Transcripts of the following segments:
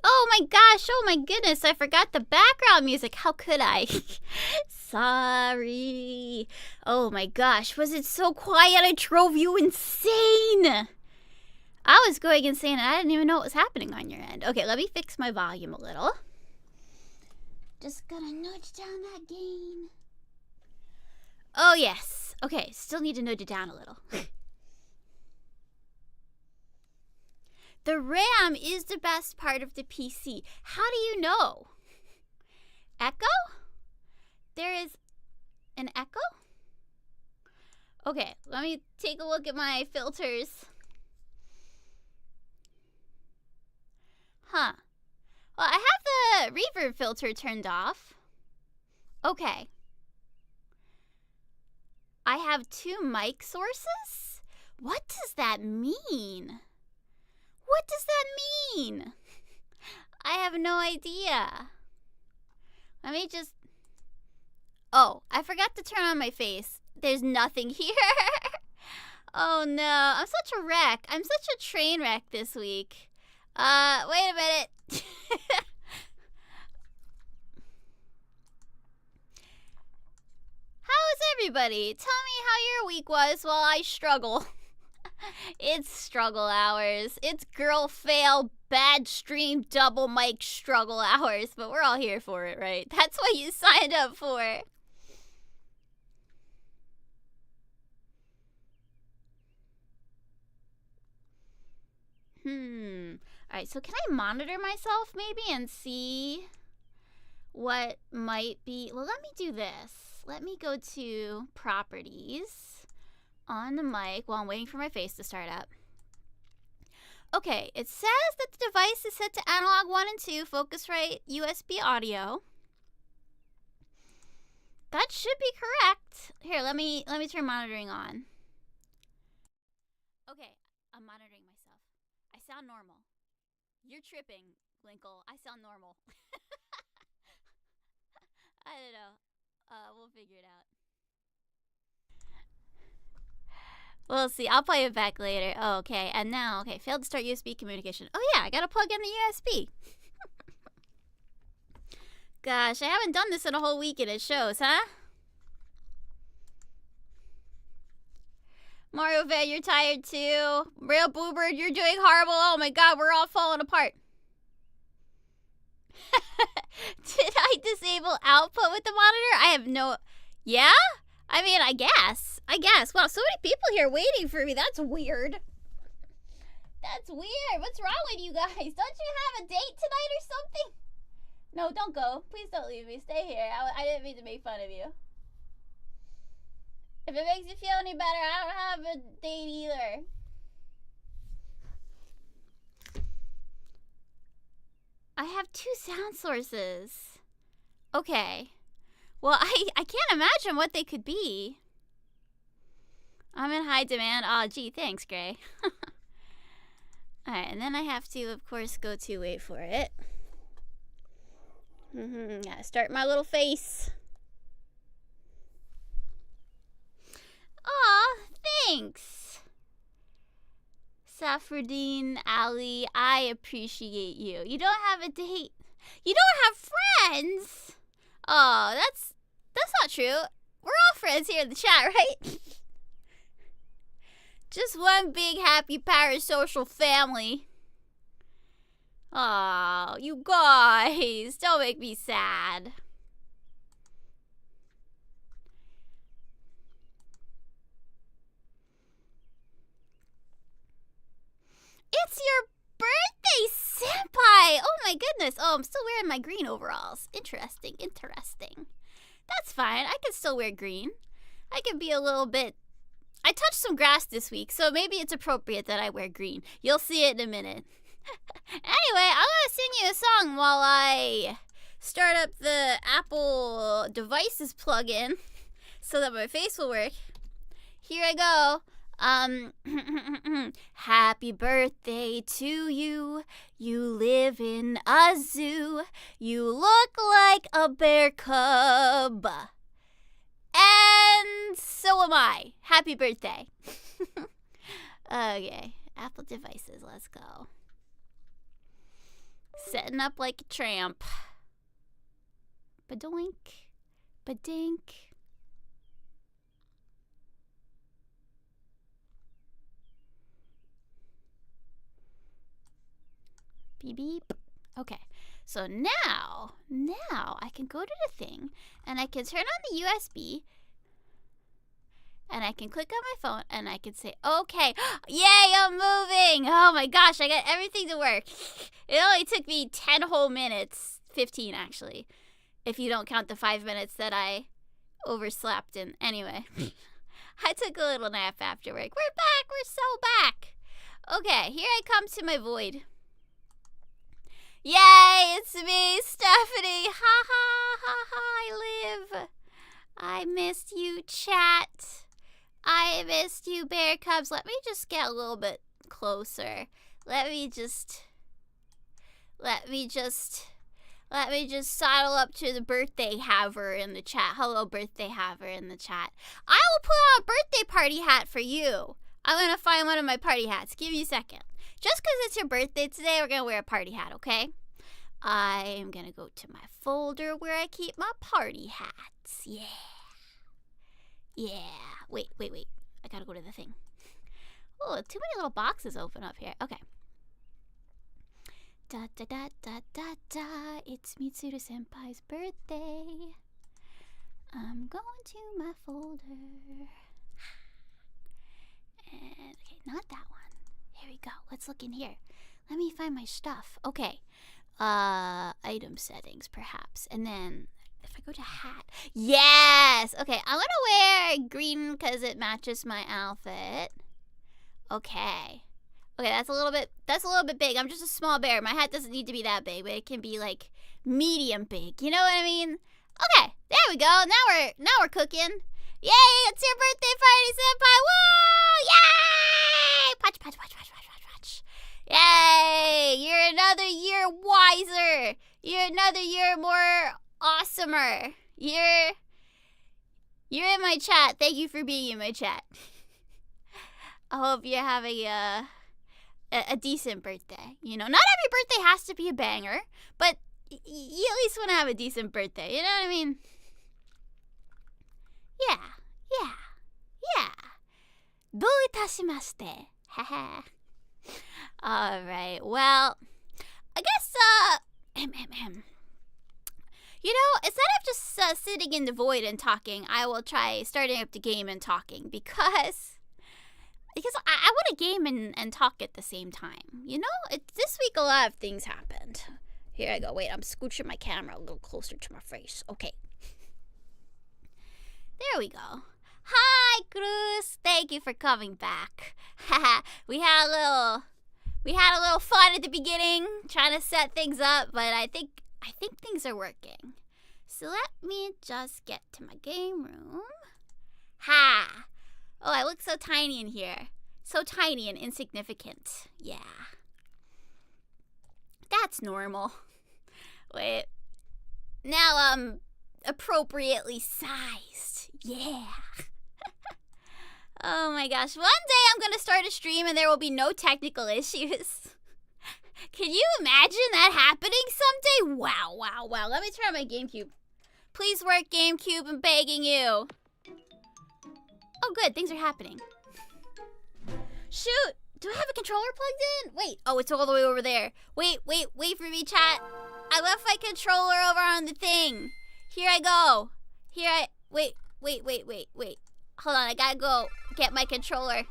Oh my gosh, oh my goodness, I forgot the background music. How could I? Sorry. Oh my gosh, was it so quiet I drove you insane? I was going insane and I didn't even know what was happening on your end. Okay, let me fix my volume a little. Just gonna nudge down that gain. Oh yes. Okay, still need to nudge it down a little. The RAM is the best part of the PC. How do you know? Echo? There is an echo? Okay, let me take a look at my filters. Huh. Well, I have the reverb filter turned off. Okay. I have 2 mic sources? What does that mean? What does that mean? I have no idea. Let me just... Oh, I forgot to turn on my face. There's nothing here. Oh no, I'm such a wreck. I'm such a train wreck this week. Wait a minute. How is everybody? Tell me how your week was while I struggle. It's struggle hours. It's girl fail, bad stream, double mic struggle hours. But we're all here for it, right? That's what you signed up for. Alright, so can I monitor myself maybe and see what might be... Well, let me do this. Let me go to properties on the mic while I'm waiting for my face to start up. Okay, it says that the device is set to analog 1 and 2, Focusrite USB audio. That should be correct. Here, let me turn monitoring on. Okay, I'm monitoring myself. I sound normal. You're tripping, Linkle. I sound normal. I don't know. We'll figure it out. We'll see. I'll play it back later. Oh, okay. And now, okay, failed to start USB communication. Oh yeah, I gotta plug in the USB. Gosh, I haven't done this in a whole week and it shows, huh? Mario Vet, you're tired too. Real Boobird, you're doing horrible. Oh my god, we're all falling apart. Did I disable output with the monitor? I have no... Yeah? I mean, I guess. Wow, so many people here waiting for me. That's weird. That's weird. What's wrong with you guys? Don't you have a date tonight or something? No, don't go. Please don't leave me. Stay here. I didn't mean to make fun of you. If it makes you feel any better, I don't have a date either. I have 2 sound sources. Okay. Well, I can't imagine what they could be. I'm in high demand. Aw, gee, thanks, Gray. Alright, and then I have to, of course, go to, wait for it. Gotta start my little face. Aw, thanks. Safruddin Ali, I appreciate you. You don't have a date. You don't have friends. Oh, that's not true. We're all friends here in the chat, right? Just one big happy parasocial family. Oh, you guys, don't make me sad. It's your birthday, senpai! Oh my goodness. Oh, I'm still wearing my green overalls. Interesting. That's fine. I can still wear green. I can be a little bit... I touched some grass this week, so maybe it's appropriate that I wear green. You'll see it in a minute. Anyway, I'm gonna sing you a song while I start up the Apple Devices plugin so that my face will work. Here I go. Happy birthday to you. You live in a zoo. You look like a bear cub. And so am I. Happy birthday. Okay, Apple Devices, let's go. Setting up like a tramp. Badoink. Badink. Beep beep. Okay. So now I can go to the thing and I can turn on the USB and I can click on my phone and I can say, okay, yay, I'm moving. Oh my gosh, I got everything to work. It only took me 10 whole minutes, 15 actually, if you don't count the 5 minutes that I overslept in. Anyway, I took a little nap after work. We're back, we're so back. Okay, here I come to my void. Yay, it's me, Stephanie. Ha ha ha ha, I live. I missed you, chat. I missed you, bear cubs. Let me just get a little bit closer. Let me just sidle up to the birthday haver in the chat. Hello, birthday haver in the chat. I will put on a birthday party hat for you. I'm going to find one of my party hats. Give me a second. Just because it's your birthday today, we're going to wear a party hat, okay? I'm going to go to my folder where I keep my party hats. Yeah. Yeah. Wait. I got to go to the thing. Oh, too many little boxes open up here. Okay. Da da da da da da. It's Mitsuru Senpai's birthday. I'm going to my folder. And, okay, not that one. Here we go. Let's look in here. Let me find my stuff. Okay. Item settings, perhaps. And then, if I go to hat. Yes! Okay, I'm gonna wear green because it matches my outfit. Okay. Okay, that's a little bit big. I'm just a small bear. My hat doesn't need to be that big, but it can be, like, medium big. You know what I mean? Okay, there we go. Now we're cooking. Yay, it's your birthday party, Senpai! Woo! Yay! Punch, punch, punch, punch, punch, punch, punch. Yay! You're another year wiser. You're another year more awesomer. You're in my chat. Thank you for being in my chat. I hope you're having a decent birthday. You know, not every birthday has to be a banger, but you at least want to have a decent birthday. You know what I mean? Yeah. Do itashimashite. Haha. Alright, well, I guess, you know, instead of just sitting in the void and talking, I will try starting up the game and talking because I want to game and talk at the same time. You know, this week a lot of things happened. Here I go. Wait, I'm scooching my camera a little closer to my face. Okay. There we go. Hi, Cruz. Thank you for coming back. we had a little fun at the beginning, trying to set things up, but I think things are working. So let me just get to my game room. Ha! Oh, I look so tiny in here. So tiny and insignificant. Yeah. That's normal. Wait. Now I'm appropriately sized. Yeah. Oh my gosh. One day I'm going to start a stream and there will be no technical issues. Can you imagine that happening someday? Wow. Let me try my GameCube. Please work, GameCube. I'm begging you. Oh, good. Things are happening. Shoot. Do I have a controller plugged in? Wait. Oh, it's all the way over there. Wait for me, chat. I left my controller over on the thing. Here I go. Wait. Hold on, I gotta go get my controller.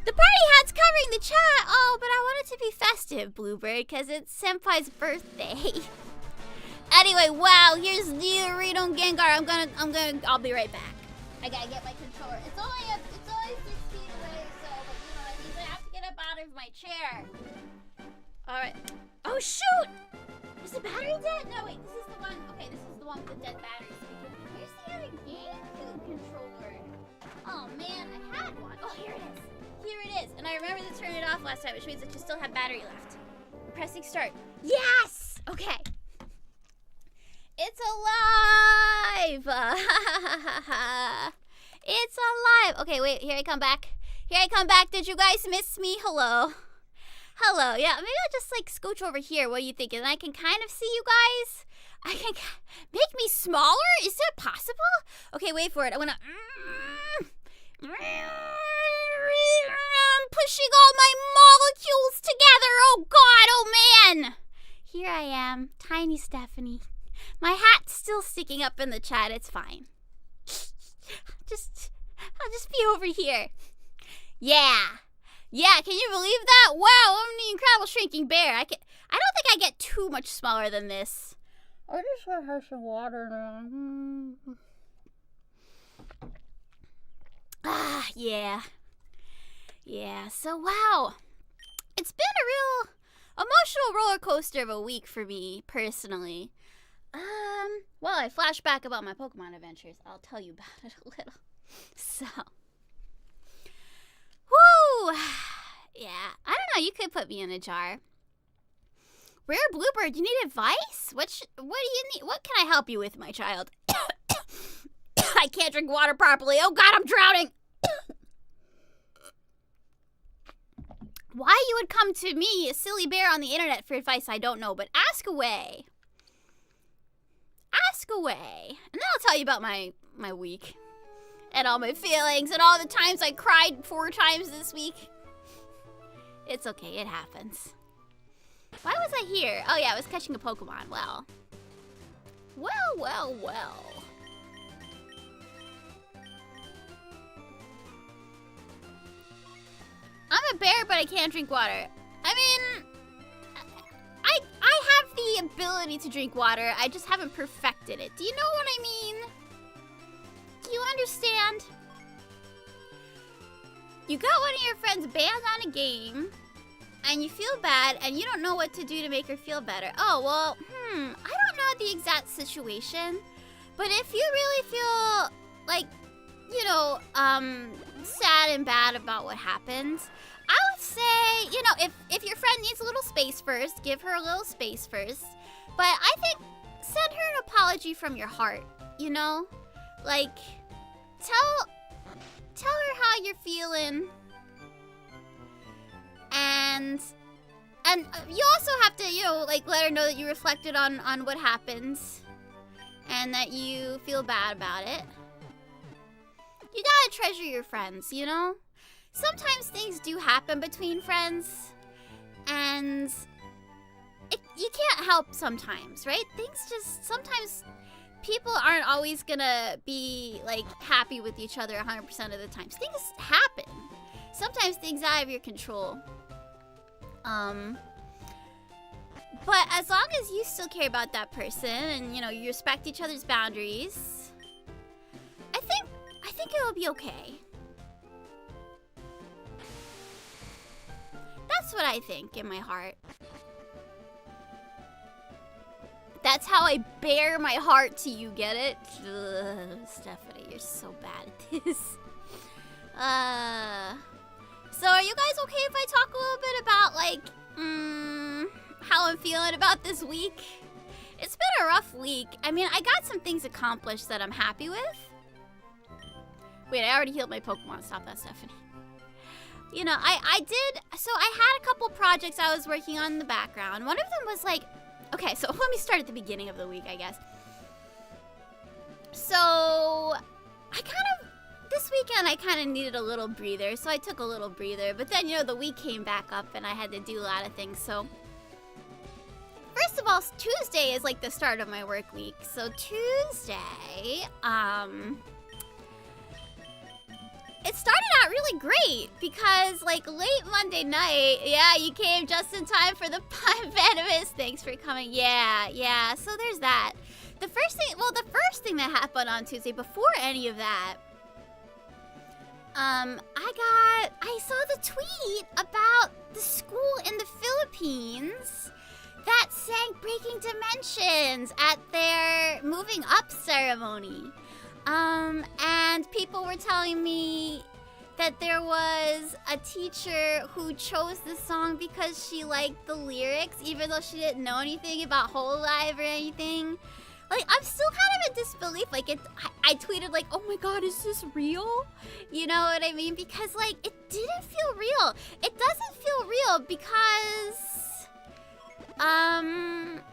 The party hat's covering the chat. Oh, but I want it to be festive, Bluebird, because it's Senpai's birthday. Anyway, wow, here's the Reno Gengar. I'll be right back. I gotta get my controller. It's only 6 feet away, so, but you know what I mean? I have to get up out of my chair. All right. Oh, shoot! Is the battery dead? No, wait, this is the one. Okay, this is the one with the dead battery. Where's the other GameCube controller? Oh, man, I had one. Oh, here it is. Here it is. And I remember to turn it off last time, which means it should still have battery left. Pressing start. Yes! Okay. It's alive! It's alive! Okay, wait, here I come back. Did you guys miss me? Hello. Hello. Yeah, maybe I'll just like scooch over here. What do you think? And I can kind of see you guys. I can make me smaller? Is that possible? Okay, wait for it. I want to... I'm pushing all my molecules together. Oh, God. Oh, man. Here I am. Tiny Stephanie. My hat's still sticking up in the chat. It's fine. I'll just be over here. Yeah. Yeah, can you believe that? Wow, I'm the incredible shrinking bear. I don't think I get too much smaller than this. I just want to have some water now. Ah, yeah. Yeah, so wow. It's been a real emotional roller coaster of a week for me, personally. Well, I flash back about my Pokemon adventures. I'll tell you about it a little. So. Woo! Yeah, I don't know. You could put me in a jar. Rare Bluebird, you need advice? What do you need? What can I help you with, my child? I can't drink water properly. Oh, God, I'm drowning. Why you would come to me, a silly bear on the internet, for advice, I don't know. But ask away. Ask away. And then I'll tell you about my week. And all my feelings. And all the times I cried 4 times this week. It's okay. It happens. Why was I here? Oh, yeah. I was catching a Pokemon. Well. I'm a bear, but I can't drink water. I mean, I have the ability to drink water. I just haven't perfected it. Do you know what I mean? Do you understand? You got one of your friends banned on a game, and you feel bad, and you don't know what to do to make her feel better. Oh, well, I don't know the exact situation, but if you really feel like, you know, sad and bad about what happened, I would say, you know, if your friend needs a little space first, give her a little space first. But I think send her an apology from your heart, you know? Like, tell her how you're feeling. And you also have to, you know, like, let her know that you reflected on what happened. And that you feel bad about it. You gotta treasure your friends, you know? Sometimes things do happen between friends, and you can't help sometimes, right? Sometimes people aren't always gonna be, like, happy with each other 100% of the time. Things happen. Sometimes things out of your control. But as long as you still care about that person, and, you know, you respect each other's boundaries, I think it'll be okay. That's what I think in my heart. That's how I bare my heart to you, get it? Ugh, Stephanie, you're so bad at this. So are you guys okay if I talk a little bit about, like, how I'm feeling about this week? It's been a rough week. I mean, I got some things accomplished that I'm happy with. Wait, I already healed my Pokemon. Stop that, Stephanie. You know, I had a couple projects I was working on in the background. One of them was like, okay, so let me start at the beginning of the week, I guess. So, this weekend I kind of needed a little breather, so I took a little breather. But then, you know, the week came back up and I had to do a lot of things, so. First of all, Tuesday is like the start of my work week. So Tuesday, it started out really great because, like, late Monday night, yeah, you came just in time for the Venomous. Thanks for coming. Yeah, so there's that. The first thing that happened on Tuesday, before any of that, I saw the tweet about the school in the Philippines that sang Breaking Dimensions at their moving up ceremony. And people were telling me that there was a teacher who chose this song because she liked the lyrics, even though she didn't know anything about Whole Live or anything. Like, I'm still kind of in disbelief. Like, I tweeted, like, oh my god, is this real? You know what I mean? Because, like, it didn't feel real. It doesn't feel real because, I don't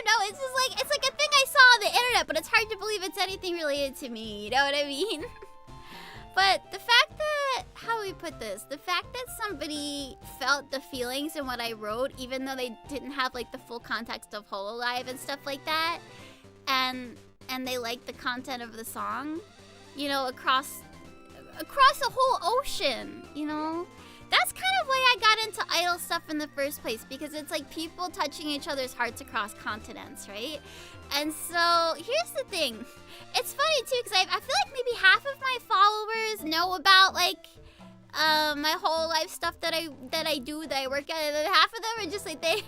know. It's just like, it's like a thing I saw on the internet, but it's hard to believe it's anything related to me. You know what I mean? But the fact that, how do we put this? The fact that somebody felt the feelings in what I wrote, even though they didn't have like the full context of Hololive and stuff like that, and they liked the content of the song, you know, across a whole ocean, you know? That's kind of why I got into idol stuff in the first place, because it's like people touching each other's hearts across continents, right? And so here's the thing. It's funny too, because I feel like maybe half of my followers know about like my whole life stuff that I do, that I work at, and then half of them are just like they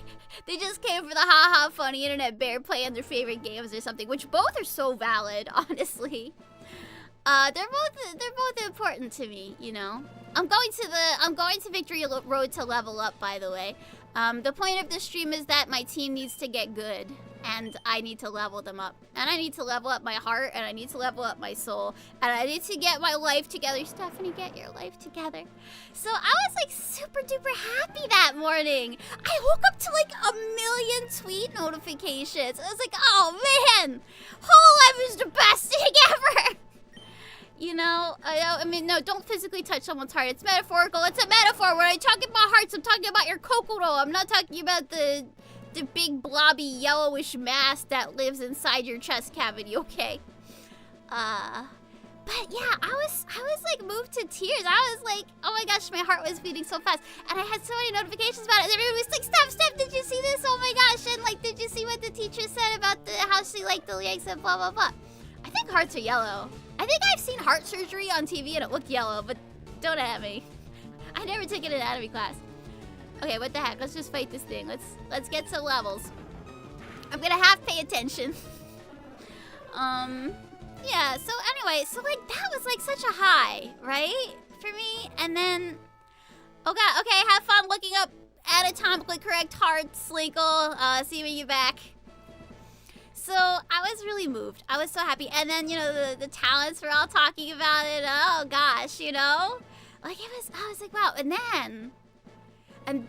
just came for the haha funny internet bear playing their favorite games or something, which both are so valid, honestly. They're both important to me, you know. I'm going to Victory Road to level up, by the way. The point of this stream is that my team needs to get good, and I need to level them up. And I need to level up my heart, and I need to level up my soul, and I need to get my life together. Stephanie, get your life together. So I was like super duper happy that morning. I woke up to like 1,000,000 tweet notifications. I was like, oh man, Hololive is the best thing ever. You know, I mean, no, don't physically touch someone's heart. It's metaphorical. It's a metaphor. When I'm talking about hearts, I'm talking about your kokoro. I'm not talking about the big blobby yellowish mass that lives inside your chest cavity, okay? But yeah, I was like moved to tears. I was like, oh my gosh, my heart was beating so fast. And I had so many notifications about it. And everyone was like, Steph, did you see this? Oh my gosh. And like, did you see what the teacher said about how she liked the lyrics and blah, blah, blah. I think hearts are yellow. I think I've seen heart surgery on TV and it looked yellow, but don't at me. I never took an anatomy class. Okay, what the heck? Let's just fight this thing. Let's get some levels. I'm gonna have to pay attention. Yeah, so anyway, so like that was like such a high, right? For me. And then, oh god, okay, have fun looking up anatomically correct hearts, Slinkle. See when you're back. So I was really moved. I was so happy. And then, you know, the talents were all talking about it. Oh gosh, you know? Like I was like, wow. And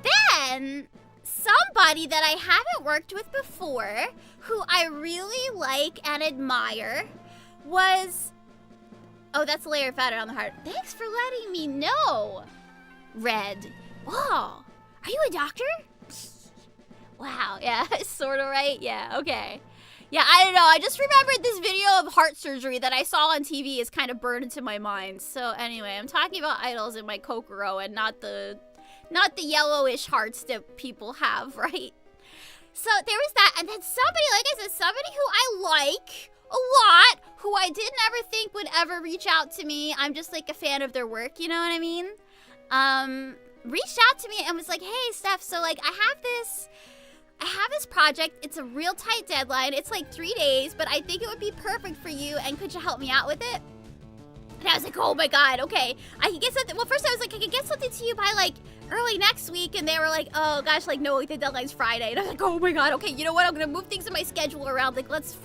then somebody that I haven't worked with before, who I really like and admire, was, oh, that's a layer of fat on the heart. Thanks for letting me know, Red. Whoa, are you a doctor? Wow, yeah, sort of right. Yeah, okay. Yeah, I don't know. I just remembered this video of heart surgery that I saw on TV is kind of burned into my mind. So anyway, I'm talking about idols in my kokoro and not the yellowish hearts that people have, right? So there was that, and then somebody, like I said, somebody who I like a lot, who I didn't ever think would ever reach out to me. I'm just like a fan of their work, you know what I mean? Reached out to me and was like, hey, Steph, so like I have this project. It's a real tight deadline. It's like 3 days, but I think it would be perfect for you, and could you help me out with it? And I was like, oh my god, okay. I can get something. Well, first I was like, I can get something to you by like early next week, and they were like, oh gosh, like no, like the deadline's Friday. And I was like, oh my god, okay, you know what? I'm gonna move things in my schedule around. Like let's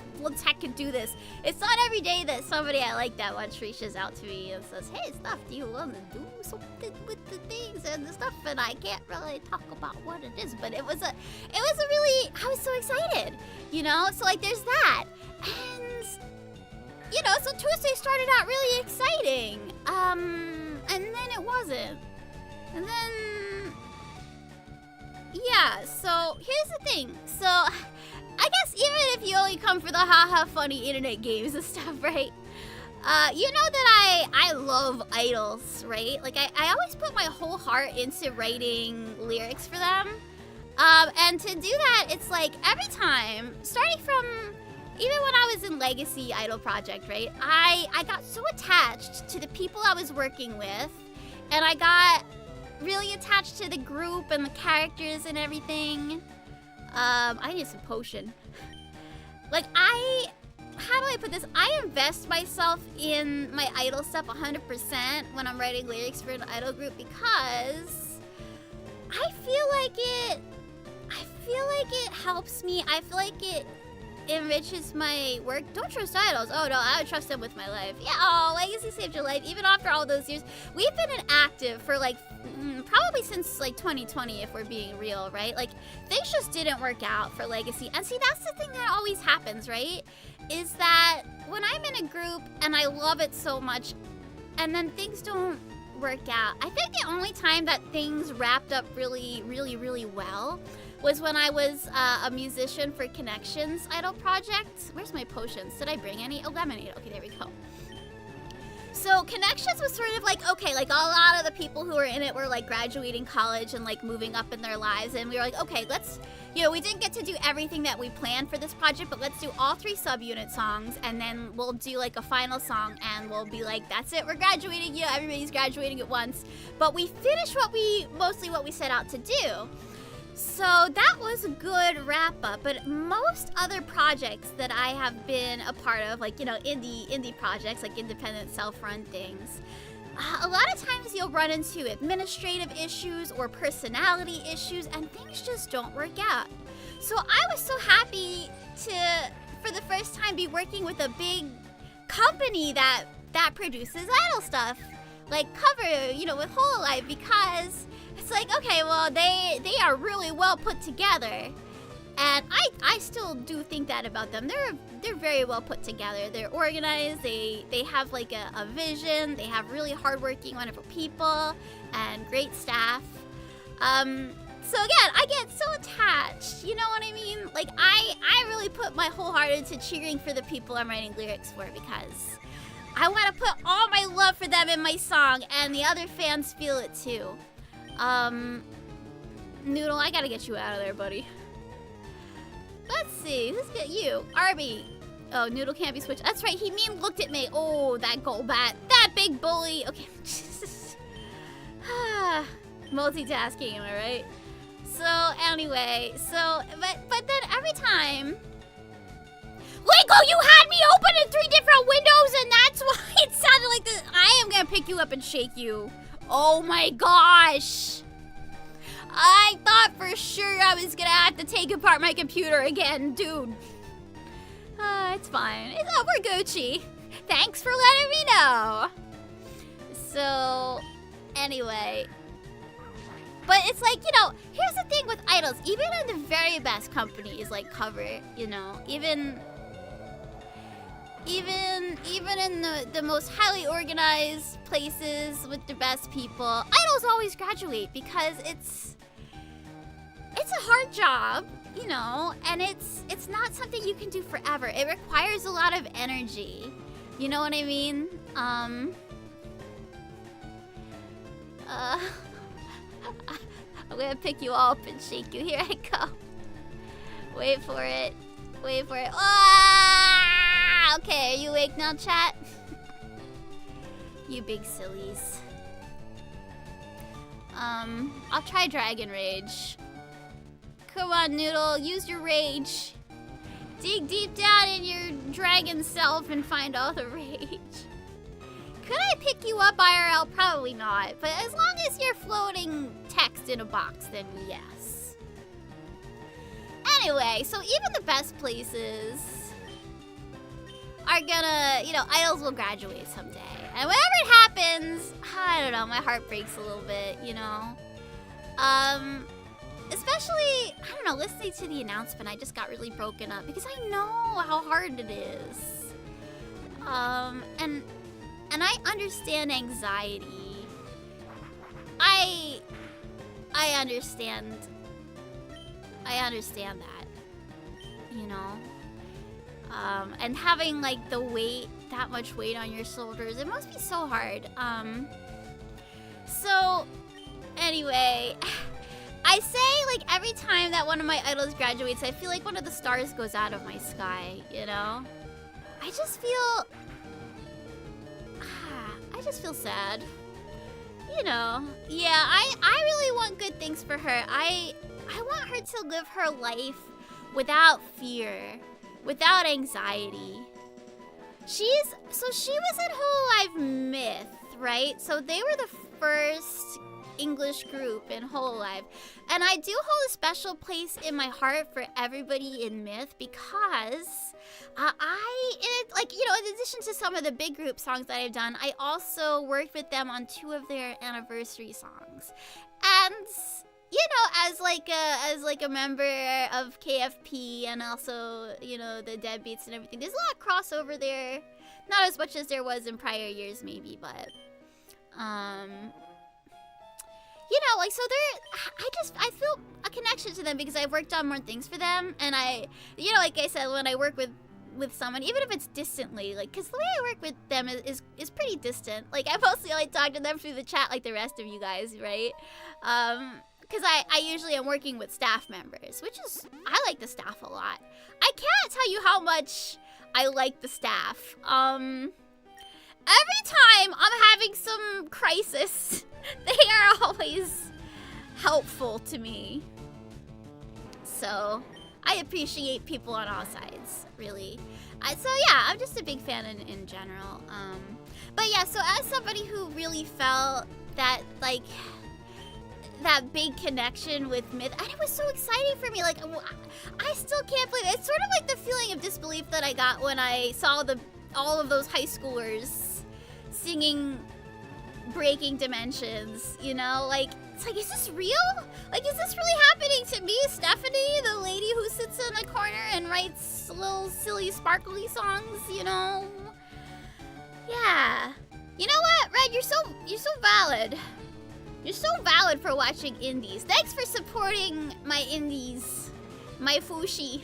heck and do this. It's not every day that somebody I like that much reaches out to me and says, hey, Steph, do you want to do something with the things and the stuff? And I can't really talk about what it is, but it was a really, I was so excited, you know? So like there's that. And you know, so Tuesday started out really exciting. And then it wasn't. And then, yeah, so here's the thing. So I guess even if you only come for the haha funny internet games and stuff, right? You know that I love idols, right? Like I always put my whole heart into writing lyrics for them. And to do that, it's like every time, starting from even when I was in Legacy Idol Project, right? I got so attached to the people I was working with, and I got really attached to the group and the characters and everything. I need some potion. Like how do I put this? I invest myself in my idol stuff 100% when I'm writing lyrics for an idol group, because I feel like it helps me. I feel like enriches my work. Don't trust idols. Oh no, I would trust them with my life. Yeah, oh, Legacy saved your life. Even after all those years. We've been inactive for like, probably since like 2020 if we're being real, right? Like, things just didn't work out for Legacy. And see, that's the thing that always happens, right? Is that when I'm in a group and I love it so much, and then things don't work out. I think the only time that things wrapped up really, really, really well was when I was a musician for Connections Idol Project. Where's my potions? Did I bring any? Oh, lemonade. Okay, there we go. So Connections was sort of like, okay, like a lot of the people who were in it were like graduating college and like moving up in their lives. And we were like, okay, let's, you know, we didn't get to do everything that we planned for this project, but let's do all 3 subunit songs. And then we'll do like a final song and we'll be like, that's it, we're graduating. You know, everybody's graduating at once. But we finished mostly what we set out to do. So that was a good wrap up, but most other projects that I have been a part of, like, you know, indie projects, like independent self-run things, a lot of times you'll run into administrative issues or personality issues and things just don't work out. So I was so happy to, for the first time, be working with a big company that produces idol stuff, like Cover, you know, with Hololive, because it's like, okay, well, they are really well put together, and I still do think that about them. They're very well put together. They're organized. They have like a vision. They have really hardworking, wonderful people, and great staff. So again, I get so attached. You know what I mean? Like I really put my whole heart into cheering for the people I'm writing lyrics for because I want to put all my love for them in my song, and the other fans feel it too. Noodle, I gotta get you out of there, buddy. Let's see, let's get you. Arby. Oh, Noodle can't be switched. That's right, he looked at me. Oh, that Golbat. That big bully. Okay. Multitasking, am I right? So, anyway, but then every time... Lego, you had me open in 3 different windows, and that's why it sounded like this. I am gonna pick you up and shake you. Oh my gosh! I thought for sure I was gonna have to take apart my computer again, dude. It's fine. We're Gucci. Thanks for letting me know. So, anyway. But it's like, you know, here's the thing with idols. Even in the very best companies like Cover, you know, even in the most highly organized places with the best people, idols always graduate because it's a hard job, you know, and it's not something you can do forever. It requires a lot of energy. You know what I mean? I'm gonna pick you all up and shake you. Here I go. Wait for it. Wait for it. Ah! Okay, are you awake now, chat? You big sillies. I'll try Dragon Rage. Come on, Noodle, use your rage. Dig deep down in your dragon self and find all the rage. Could I pick you up IRL? Probably not, but as long as you're floating text in a box, then yes. Anyway, so even the best places are gonna, you know, idols will graduate someday. And whenever it happens, I don't know, my heart breaks a little bit, you know? Especially, I don't know, listening to the announcement, I just got really broken up because I know how hard it is. And I understand anxiety. I understand that, you know? And having like the weight, that much weight on your shoulders, it must be so hard. So anyway, I say like every time that one of my idols graduates, I feel like one of the stars goes out of my sky, you know? I just feel sad. You know, yeah, I really want good things for her. I want her to live her life without fear, without anxiety. She was in Hololive Myth, right? So they were the first English group in Hololive. And I do hold a special place in my heart for everybody in Myth because in addition to some of the big group songs that I've done, I also worked with them on 2 of their anniversary songs. And as a member of KFP and also, the Deadbeats and everything, there's a lot of crossover there. Not as much as there was in prior years, maybe, but I feel a connection to them because I've worked on more things for them, and like I said, when I work with someone, even if it's distantly, because the way I work with them is pretty distant. Like, I mostly only talk to them through the chat like the rest of you guys, right? Because I usually am working with staff members, I like the staff a lot. I can't tell you how much I like the staff. Every time I'm having some crisis, they are always helpful to me. So, I appreciate people on all sides, really. I'm just a big fan in general. But yeah, so as somebody who really felt that, that big connection with Myth, and it was so exciting for me. I still can't believe it. It's sort of like the feeling of disbelief that I got when I saw all of those high schoolers singing Breaking Dimensions, It's like, is this real? Is this really happening to me, Stephanie, the lady who sits in a corner and writes little silly sparkly songs, Yeah. You know what, Red, you're so valid. You're so valid for watching indies. Thanks for supporting my indies. My fushi.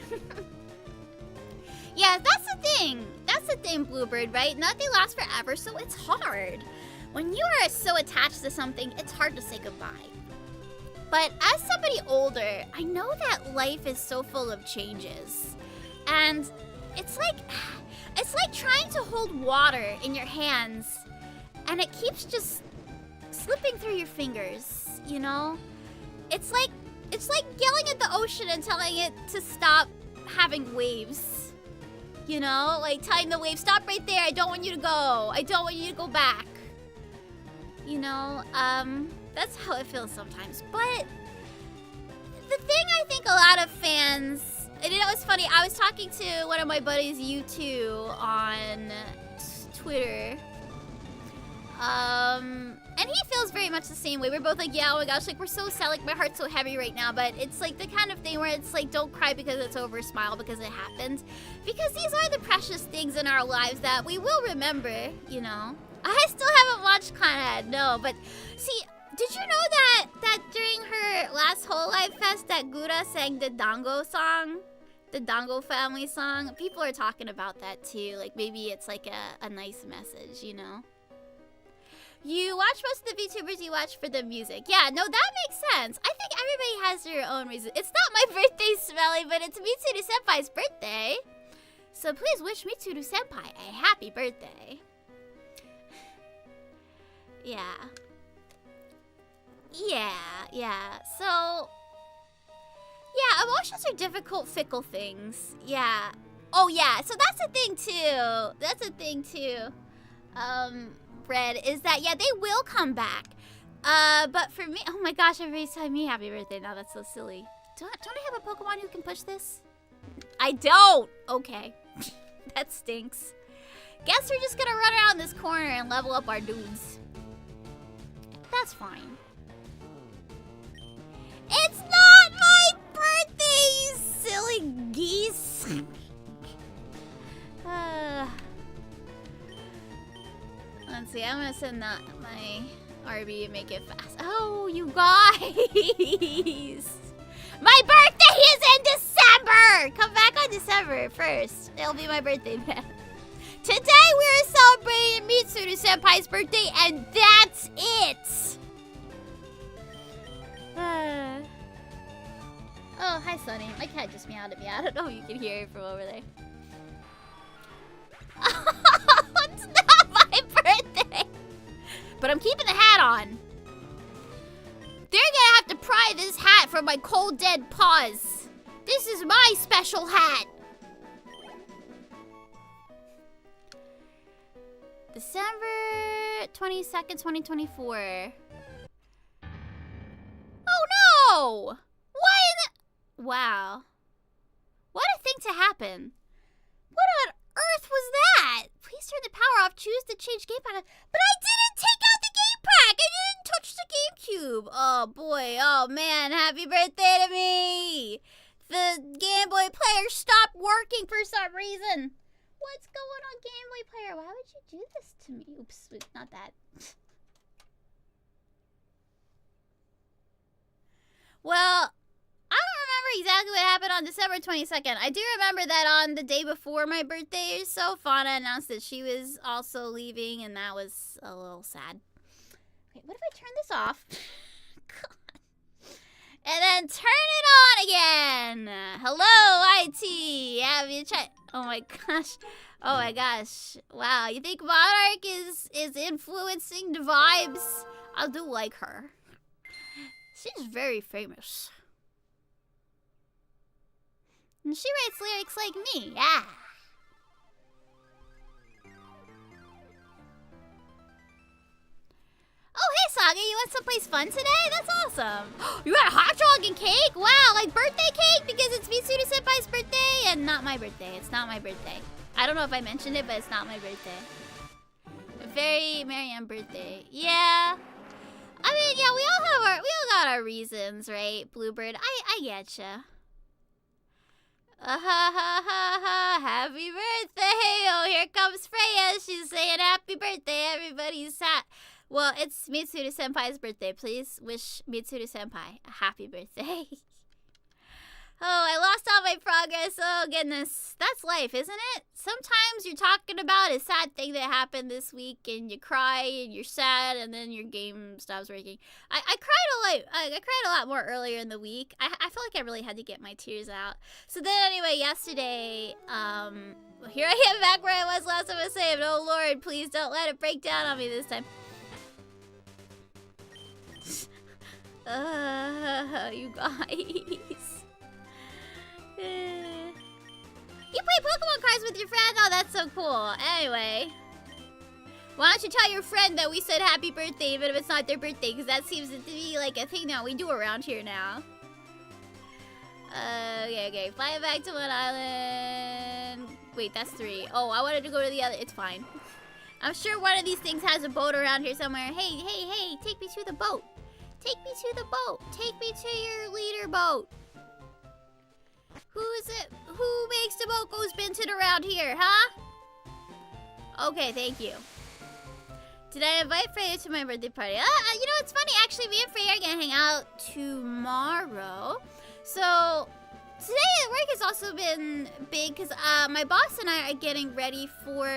Yeah, that's the thing. That's the thing, Bluebird, right? Nothing lasts forever, so it's hard. When you are so attached to something, it's hard to say goodbye. But as somebody older, I know that life is so full of changes. And it's like trying to hold water in your hands, and it keeps just slipping through your fingers, It's like yelling at the ocean and telling it to stop having waves. Telling the wave, stop right there, I don't want you to go. I don't want you to go back. That's how it feels sometimes. But the thing I think a lot of fans, and it's funny, I was talking to one of my buddies, U2, on Twitter. And he feels very much the same way. We're both like, yeah, oh my gosh, we're so sad, my heart's so heavy right now. But it's the kind of thing where it's don't cry because it's over, smile because it happened. Because these are the precious things in our lives that we will remember, I still haven't watched Conrad, no, but see, did you know that during her last Hololive Fest that Gura sang the Dango song? The Dango family song? People are talking about that too, maybe it's a nice message, You watch most of the VTubers you watch for the music. Yeah, no, that makes sense. I think everybody has their own reason. It's not my birthday, Smelly, but it's Mitsuru Senpai's birthday. So please wish Mitsuru Senpai a happy birthday. Yeah. So, yeah, emotions are difficult, fickle things. Yeah. Oh, yeah, so that's the thing, too. Red, is that, yeah, they will come back. But for me, oh my gosh, everybody's telling me happy birthday now. That's so silly. Don't I have a Pokemon who can push this? I don't. Okay. That stinks. Guess we're just gonna run around this corner and level up our dudes. That's fine. It's not my birthday, you silly geese. Let's see, I'm gonna send that my RB and make it fast. Oh, you guys! My birthday is in December! Come back on December 1st. It'll be my birthday then. Today we're celebrating Mitsuru Senpai's birthday, and that's it! Oh, hi Sunny. My cat just meowed at me. I don't know if you can hear it from over there. It's not my birthday! But I'm keeping the hat on. They're gonna have to pry this hat from my cold dead paws. This is my special hat. December 22nd, 2024. Wow. What a thing to happen. What on earth was that? Please turn the power off. Choose to change game pack. But I didn't take out the game pack. I didn't touch the GameCube. Oh, boy. Oh, man. Happy birthday to me. The Game Boy player stopped working for some reason. What's going on, Game Boy player? Why would you do this to me? Oops, not that. Well, I don't remember exactly what happened on December 22nd. I do remember that on the day before my birthday, so Fauna announced that she was also leaving, and that was a little sad. Okay, what if I turn this off? God. And then turn it on again. Hello, IT. Have you tried? Oh my gosh. Oh my gosh. Wow, you think Monarch is influencing the vibes? I do like her. She's very famous. And she writes lyrics like me. Yeah. Oh, hey, Saga. You want someplace fun today? That's awesome. You got a hot dog and cake? Wow, like birthday cake? Because it's Mitsuda Senpai's birthday and not my birthday. It's not my birthday. I don't know if I mentioned it, but it's not my birthday. A very Marianne birthday. Yeah. I mean, yeah, we all got our reasons, right? Bluebird, I getcha. Happy birthday! Oh, here comes Freya. She's saying happy birthday. Everybody's Well, it's Mitsuda Senpai's birthday. Please wish Mitsuda Senpai a happy birthday. Oh, I lost all my progress. Oh, goodness. That's life, isn't it? Sometimes you're talking about a sad thing that happened this week, and you cry, and you're sad, and then your game stops working. I cried a lot. I cried a lot more earlier in the week. I felt like I really had to get my tears out. So then, anyway, yesterday, here I am back where I was last time I saved. Oh, Lord, please don't let it break down on me this time. You guys. You play Pokemon cards with your friend? Oh, that's so cool. Anyway. Why don't you tell your friend that we said happy birthday even if it's not their birthday? Because that seems to be like a thing that we do around here now. Okay. Fly back to one island. Wait, that's 3. Oh, I wanted to go to the other. It's fine. I'm sure one of these things has a boat around here somewhere. Hey. Take me to the boat. Take me to the boat. Take me to your leader boat. Who is it? Who makes the boat goes Benton around here, huh? Okay, thank you. Did I invite Freya to my birthday party? You know, it's funny. Actually, me and Freya are going to hang out tomorrow. So, today at work has also been big because my boss and I are getting ready for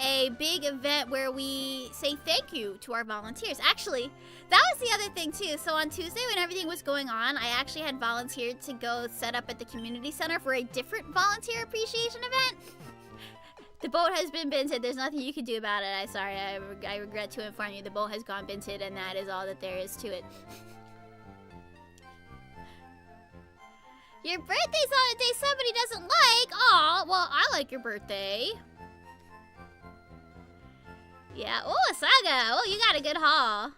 a big event where we say thank you to our volunteers. Actually, that was the other thing too. So on Tuesday when everything was going on, I actually had volunteered to go set up at the community center for a different volunteer appreciation event. The boat has been binted. There's nothing you can do about it. I regret to inform you the boat has gone binted, and that is all that there is to it. Your birthday's on a day somebody doesn't like. Aw, well, I like your birthday. Yeah. Oh, Saga. Oh, you got a good haul.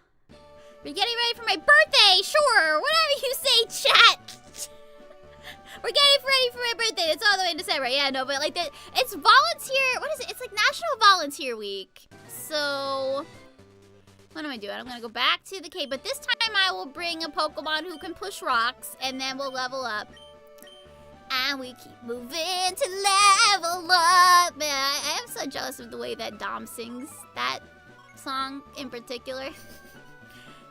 We're getting ready for my birthday. Sure. Whatever you say, chat. We're getting ready for my birthday. It's all the way in December. Yeah, no, but like that. It's volunteer. What is it? It's like National Volunteer Week. So, what am I doing? I'm going to go back to the cave. But this time I will bring a Pokemon who can push rocks. And then we'll level up. And we keep moving to level up. Man, I am so jealous of the way that Dom sings that song in particular.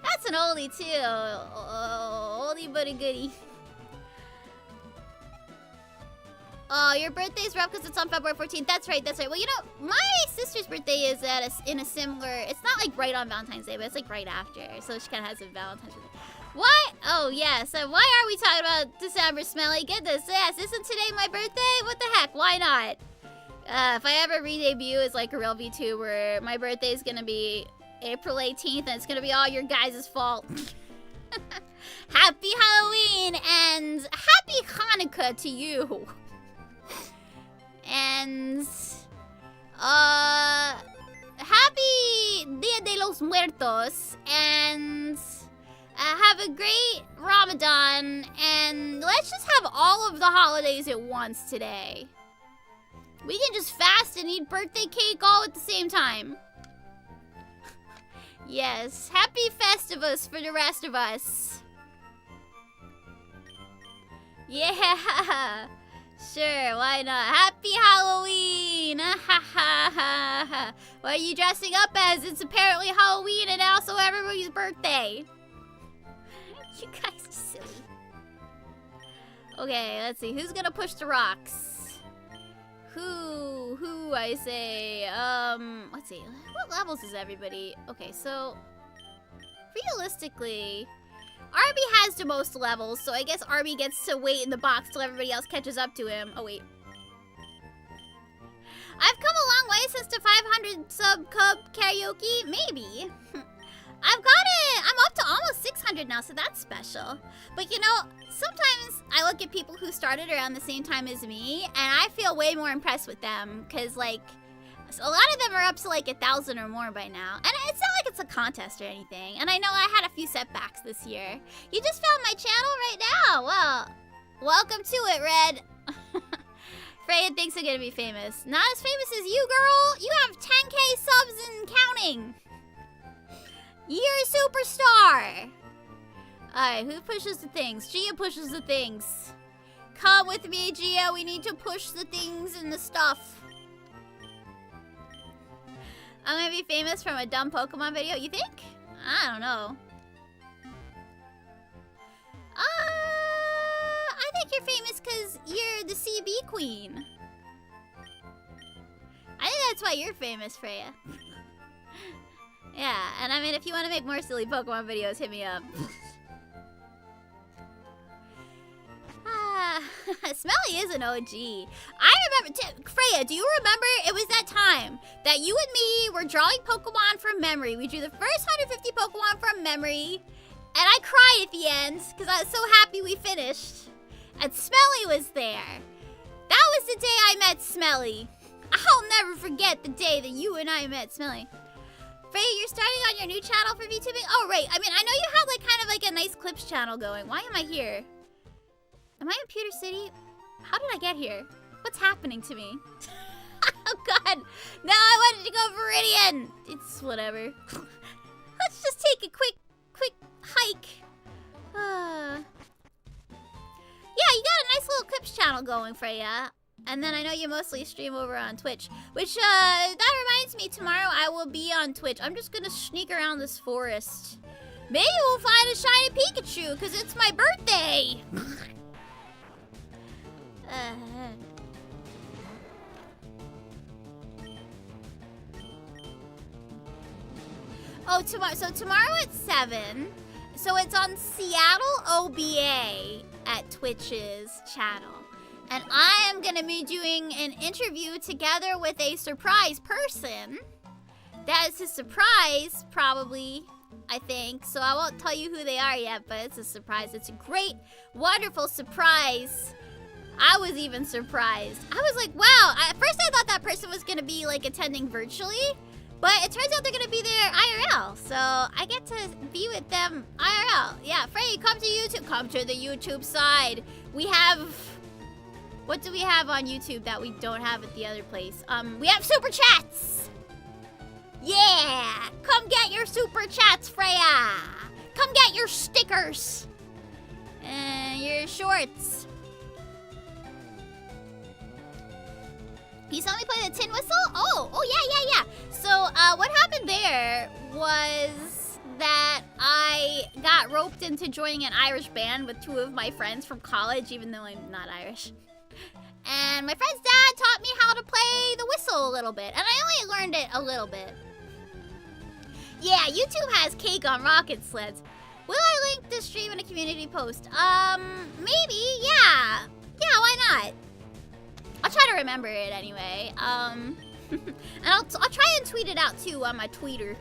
That's an oldie too. Oldie but a goodie. Oh, your birthday's rough because it's on February 14th. That's right. Well, you know, my sister's birthday is in a similar... It's not like right on Valentine's Day, but it's like right after. So she kind of has a Valentine's Day. What? Oh, yeah. So why are we talking about December, Smelly? Goodness, yes. Isn't today my birthday? What the heck? Why not? If I ever re-debut as like a real VTuber, my birthday is going to be April 18th, and it's going to be all your guys' fault. Happy Halloween and happy Hanukkah to you. And, happy Dia de los Muertos, and have a great Ramadan, and let's just have all of the holidays at once today. We can just fast and eat birthday cake all at the same time. Yes, happy Festivus for the rest of us. Yeah, sure, why not? Happy Halloween! What are you dressing up as? It's apparently Halloween and also everybody's birthday. You guys are silly. Okay, let's see. Who's gonna push the rocks? Who, I say, let's see. What levels is everybody? Okay, so, realistically, Arby has the most levels, so I guess Arby gets to wait in the box till everybody else catches up to him. Oh, wait. I've come a long way since the 500 sub cub karaoke. Maybe. I've got it. I'm up to almost 600 now, so that's special. But you know, sometimes I look at people who started around the same time as me, and I feel way more impressed with them, because like, a lot of them are up to like 1,000 or more by now. And it's not like it's a contest or anything. And I know I had a few setbacks this year. You just found my channel right now. Well, welcome to it, Red. Freya thinks I'm gonna be famous. Not as famous as you, girl. You have 10K subs and counting. You're a superstar! Alright, who pushes the things? Gia pushes the things. Come with me, Gia. We need to push the things and the stuff. I'm gonna be famous from a dumb Pokemon video, you think? I don't know. I think you're famous because you're the CB queen. I think that's why you're famous, Freya. Yeah, and I mean, if you want to make more silly Pokemon videos, hit me up. Smelly is an OG. I remember, Freya, do you remember it was that time that you and me were drawing Pokemon from memory? We drew the first 150 Pokemon from memory, and I cried at the end because I was so happy we finished. And Smelly was there. That was the day I met Smelly. I'll never forget the day that you and I met Smelly. Freya, you're starting on your new channel for VTubing? Oh, right. I mean, I know you had like kind of like a nice clips channel going. Why am I here? Am I in Pewter City? How did I get here? What's happening to me? Oh, God. No, I wanted to go Viridian. It's whatever. Let's just take a quick hike. Yeah, you got a nice little clips channel going, Freya. And then I know you mostly stream over on Twitch, which, that reminds me, tomorrow I will be on Twitch. I'm just gonna sneak around this forest. Maybe we'll find a shiny Pikachu, because it's my birthday! Oh, tomorrow at 7, so it's on Seattle OBA at Twitch's channel. And I am going to be doing an interview together with a surprise person. That is a surprise, probably, I think. So I won't tell you who they are yet, but it's a surprise. It's a great, wonderful surprise. I was even surprised. I was like, wow. At first I thought that person was going to be like attending virtually. But it turns out they're going to be there IRL. So I get to be with them IRL. Yeah, Frey, come to YouTube. Come to the YouTube side. We have... What do we have on YouTube that we don't have at the other place? We have super chats. Yeah, come get your super chats, Freya. Come get your stickers and your shorts. You saw me play the tin whistle? Oh yeah. So what happened there was that I got roped into joining an Irish band with 2 of my friends from college, even though I'm not Irish. And my friend's dad taught me how to play the whistle a little bit. And I only learned it a little bit. Yeah, YouTube has cake on rocket sleds. Will I link the stream in a community post? Maybe, yeah. Yeah, why not? I'll try to remember it anyway. And I'll try and tweet it out too on my Twitter.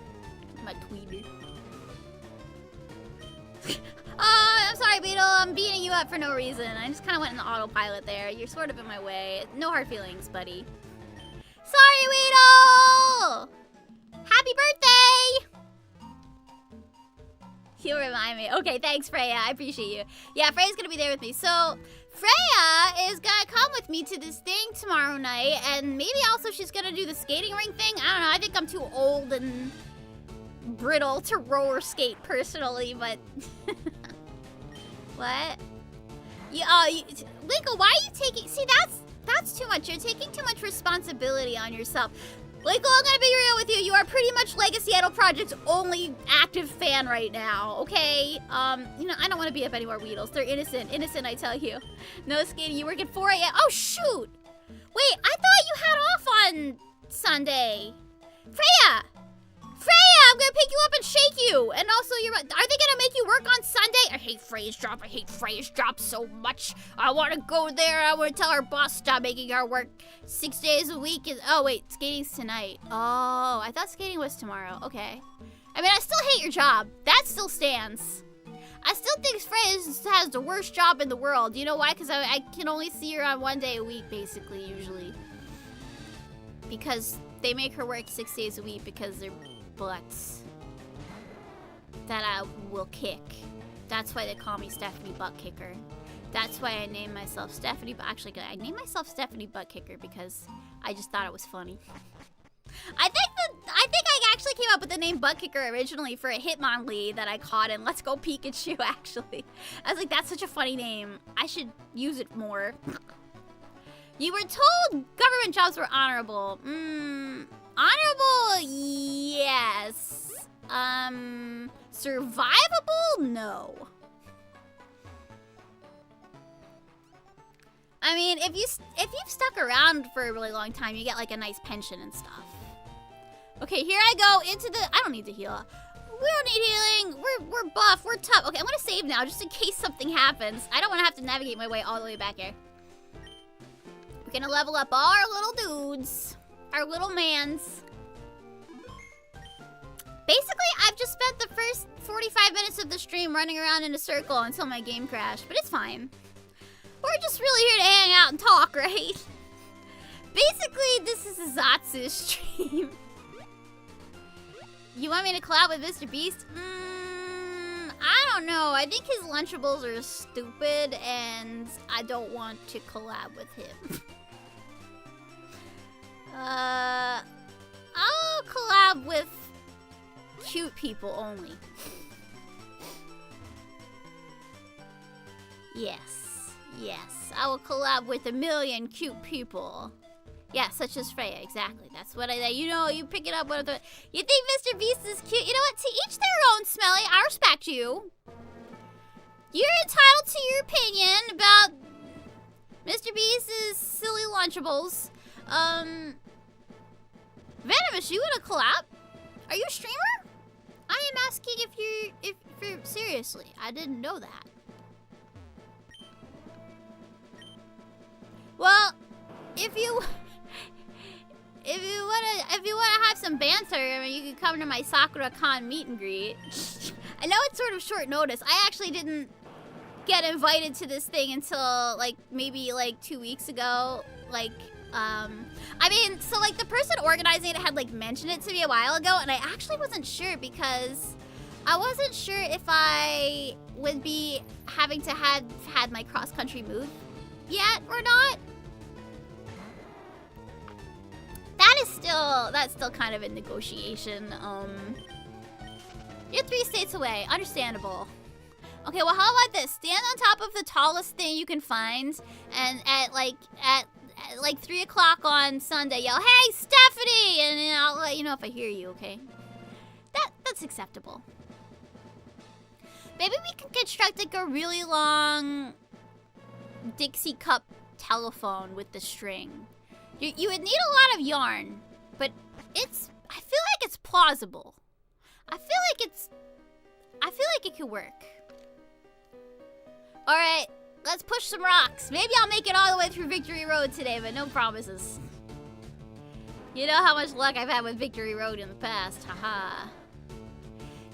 I'm sorry, Beetle. I'm beating you up for no reason. I just kind of went in the autopilot there. You're sort of in my way. No hard feelings, buddy. Sorry, Weedle! Happy birthday! You'll remind me. Okay, thanks, Freya. I appreciate you. Yeah, Freya's gonna be there with me. So, Freya is gonna come with me to this thing tomorrow night, and maybe also she's gonna do the skating ring thing. I don't know. I think I'm too old and brittle to roller skate personally, but what? Linko, why are you taking? See, that's too much. You're taking too much responsibility on yourself. Linko, I'm gonna be real with you. You are pretty much Legacy Idol Project's only active fan right now, okay? You know, I don't want to beat up any more Weedles. They're innocent. Innocent, I tell you. No skating. You work at 4 a.m. Oh, shoot! Wait, I thought you had off on Sunday. Freya! Freya, I'm gonna pick you up and shake you. And also, are they gonna make you work on Sunday? I hate Freya's job. I hate Freya's job so much. I want to go there. I want to tell our boss stop making her work 6 days a week. Oh, wait, skating's tonight. Oh, I thought skating was tomorrow. Okay. I mean, I still hate your job. That still stands. I still think Freya has the worst job in the world. You know why? Because I can only see her on 1 day a week, basically, usually. Because they make her work 6 days a week because they're butts that I will kick. That's why they call me Stephanie Butt Kicker. That's why I named myself Stephanie. Actually, I named myself Stephanie Butt Kicker because I just thought it was funny. I think I actually came up with the name Butt Kicker originally for a Hitmonlee that I caught in Let's Go Pikachu. Actually, I was like, that's such a funny name. I should use it more. You were told government jobs were honorable. Honorable, yes. Survivable, no. I mean, if you've stuck around for a really long time, you get like a nice pension and stuff. Okay, here I go into the. I don't need to heal. We don't need healing. We're buff. We're tough. Okay, I'm gonna save now just in case something happens. I don't want to have to navigate my way all the way back here. We're gonna level up all our little dudes. Our little mans. Basically, I've just spent the first 45 minutes of the stream running around in a circle until my game crashed, but it's fine. We're just really here to hang out and talk, right? Basically, this is a Zatsu stream. You want me to collab with Mr. Beast? I don't know. I think his Lunchables are stupid, and I don't want to collab with him. I'll collab with cute people only. Yes, I will collab with 1,000,000 cute people. Yeah, such as Freya, exactly. That's what you pick it up. You think Mr. Beast is cute? You know what? To each their own, Smelly. I respect you. You're entitled to your opinion about Mr. Beast's silly Lunchables. Venomous, you want to collab? Are you a streamer? I am asking if you're seriously. I didn't know that. Well, if you wanna have some banter, I mean, you can come to my Sakura Con meet and greet. I know it's sort of short notice. I actually didn't get invited to this thing until maybe 2 weeks ago. I mean, so the person organizing it had mentioned it to me a while ago, and I actually wasn't sure because I wasn't sure if I would be having to had my cross-country move yet or not. That's still kind of in negotiation. You're 3 states away. Understandable. Okay, well, how about this? Stand on top of the tallest thing you can find, and at 3 o'clock on Sunday, yell, "Hey, Stephanie!" And then I'll let you know if I hear you, okay? That's acceptable. Maybe we can construct a really long Dixie cup telephone with the string. You would need a lot of yarn, but I feel like it's plausible. I feel like it could work. All right, let's push some rocks. Maybe I'll make it all the way through Victory Road today, but no promises. You know how much luck I've had with Victory Road in the past, haha.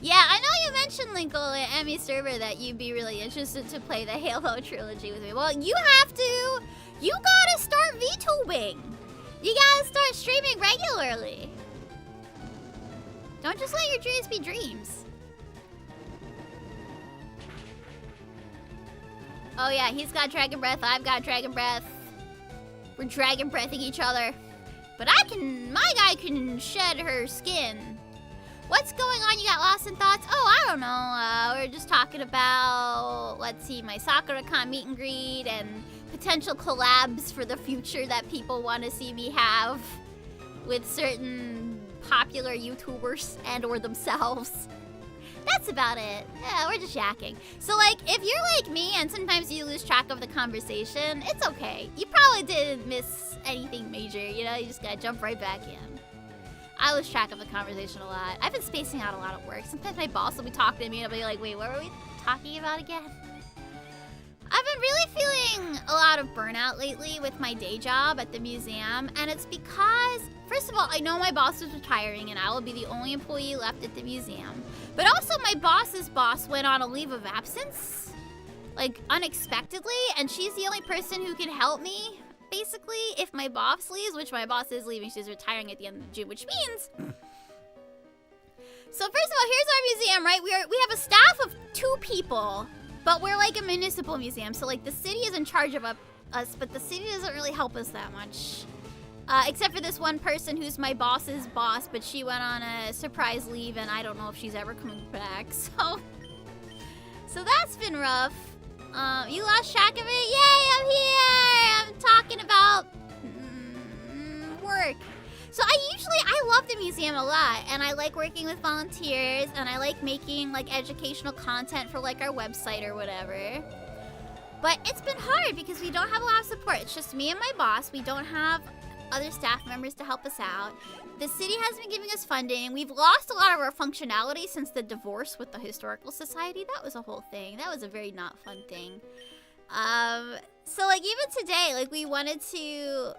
Yeah, I know you mentioned, Linkle, at Emmy server that you'd be really interested to play the Halo trilogy with me. Well, you have to. You gotta start VTubing. You gotta start streaming regularly. Don't just let your dreams be dreams. Oh yeah, he's got dragon breath, I've got dragon breath. We're dragon breathing each other. But my guy can shed her skin. What's going on? You got lost in thoughts? Oh, I don't know. We're just talking about, let's see, my Sakura-con meet and greet and potential collabs for the future that people want to see me have with certain popular YouTubers and or themselves. That's about it. Yeah, we're just yakking. So, like, if you're like me and sometimes you lose track of the conversation, it's okay. You probably didn't miss anything major, you know? You just gotta jump right back in. I lose track of the conversation a lot. I've been spacing out a lot of work. Sometimes my boss will be talking to me and I'll be like, wait, what were we talking about again? I've been really feeling a lot of burnout lately with my day job at the museum, and it's because, first of all, I know my boss is retiring and I will be the only employee left at the museum. But also my boss's boss went on a leave of absence, like unexpectedly, and she's the only person who can help me, basically, if my boss leaves, which my boss is leaving. She's retiring at the end of June, which means... So first of all, here's our museum, right? We have a staff of 2 people. But we're like a municipal museum, so like the city is in charge of us, but the city doesn't really help us that much. Except for this one person who's my boss's boss, but she went on a surprise leave and I don't know if she's ever coming back, so that's been rough. You lost track of it? Yay, I'm here! I'm talking about work. So I love the museum a lot, and I like working with volunteers, and I like making like educational content for like our website or whatever. But it's been hard because we don't have a lot of support. It's just me and my boss. We don't have other staff members to help us out. The city hasn't been giving us funding. We've lost a lot of our functionality since the divorce with the Historical Society. That was a whole thing. That was a very not fun thing. So like even today, like we wanted to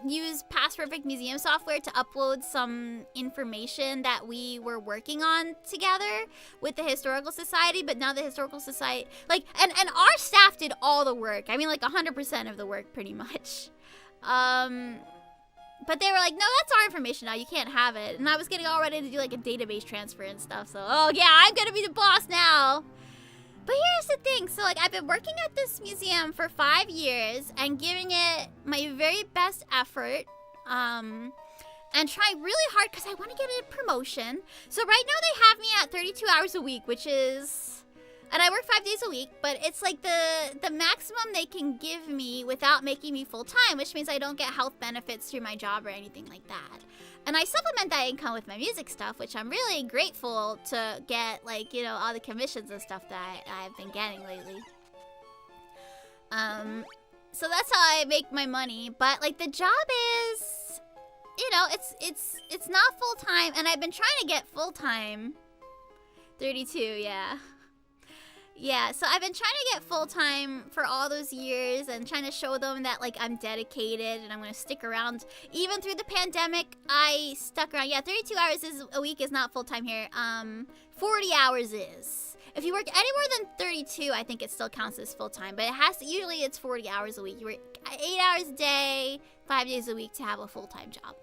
use Past Perfect Museum software to upload some information that we were working on together with the Historical Society, but now the Historical Society, like, and our staff did all the work. I mean, like 100% of the work pretty much. But they were like, no, that's our information now. You can't have it. And I was getting all ready to do like a database transfer and stuff. So, oh yeah, I'm going to be the boss now. But here's the thing, so like I've been working at this museum for 5 years and giving it my very best effort, and trying really hard because I want to get a promotion. So right now they have me at 32 hours a week, which is, and I work 5 days a week, but it's like the maximum they can give me without making me full-time, which means I don't get health benefits through my job or anything like that. And I supplement that income with my music stuff, which I'm really grateful to get, like, you know, all the commissions and stuff that I've been getting lately. So that's how I make my money. But, like, the job is, you know, it's not full-time, and I've been trying to get full-time. 32, yeah. Yeah, so I've been trying to get full-time for all those years and trying to show them that, like, I'm dedicated and I'm going to stick around. Even through the pandemic, I stuck around. Yeah, 32 hours a week is not full-time here. 40 hours is. If you work any more than 32, I think it still counts as full-time. But it has to, usually it's 40 hours a week. You work 8 hours a day, 5 days a week to have a full-time job.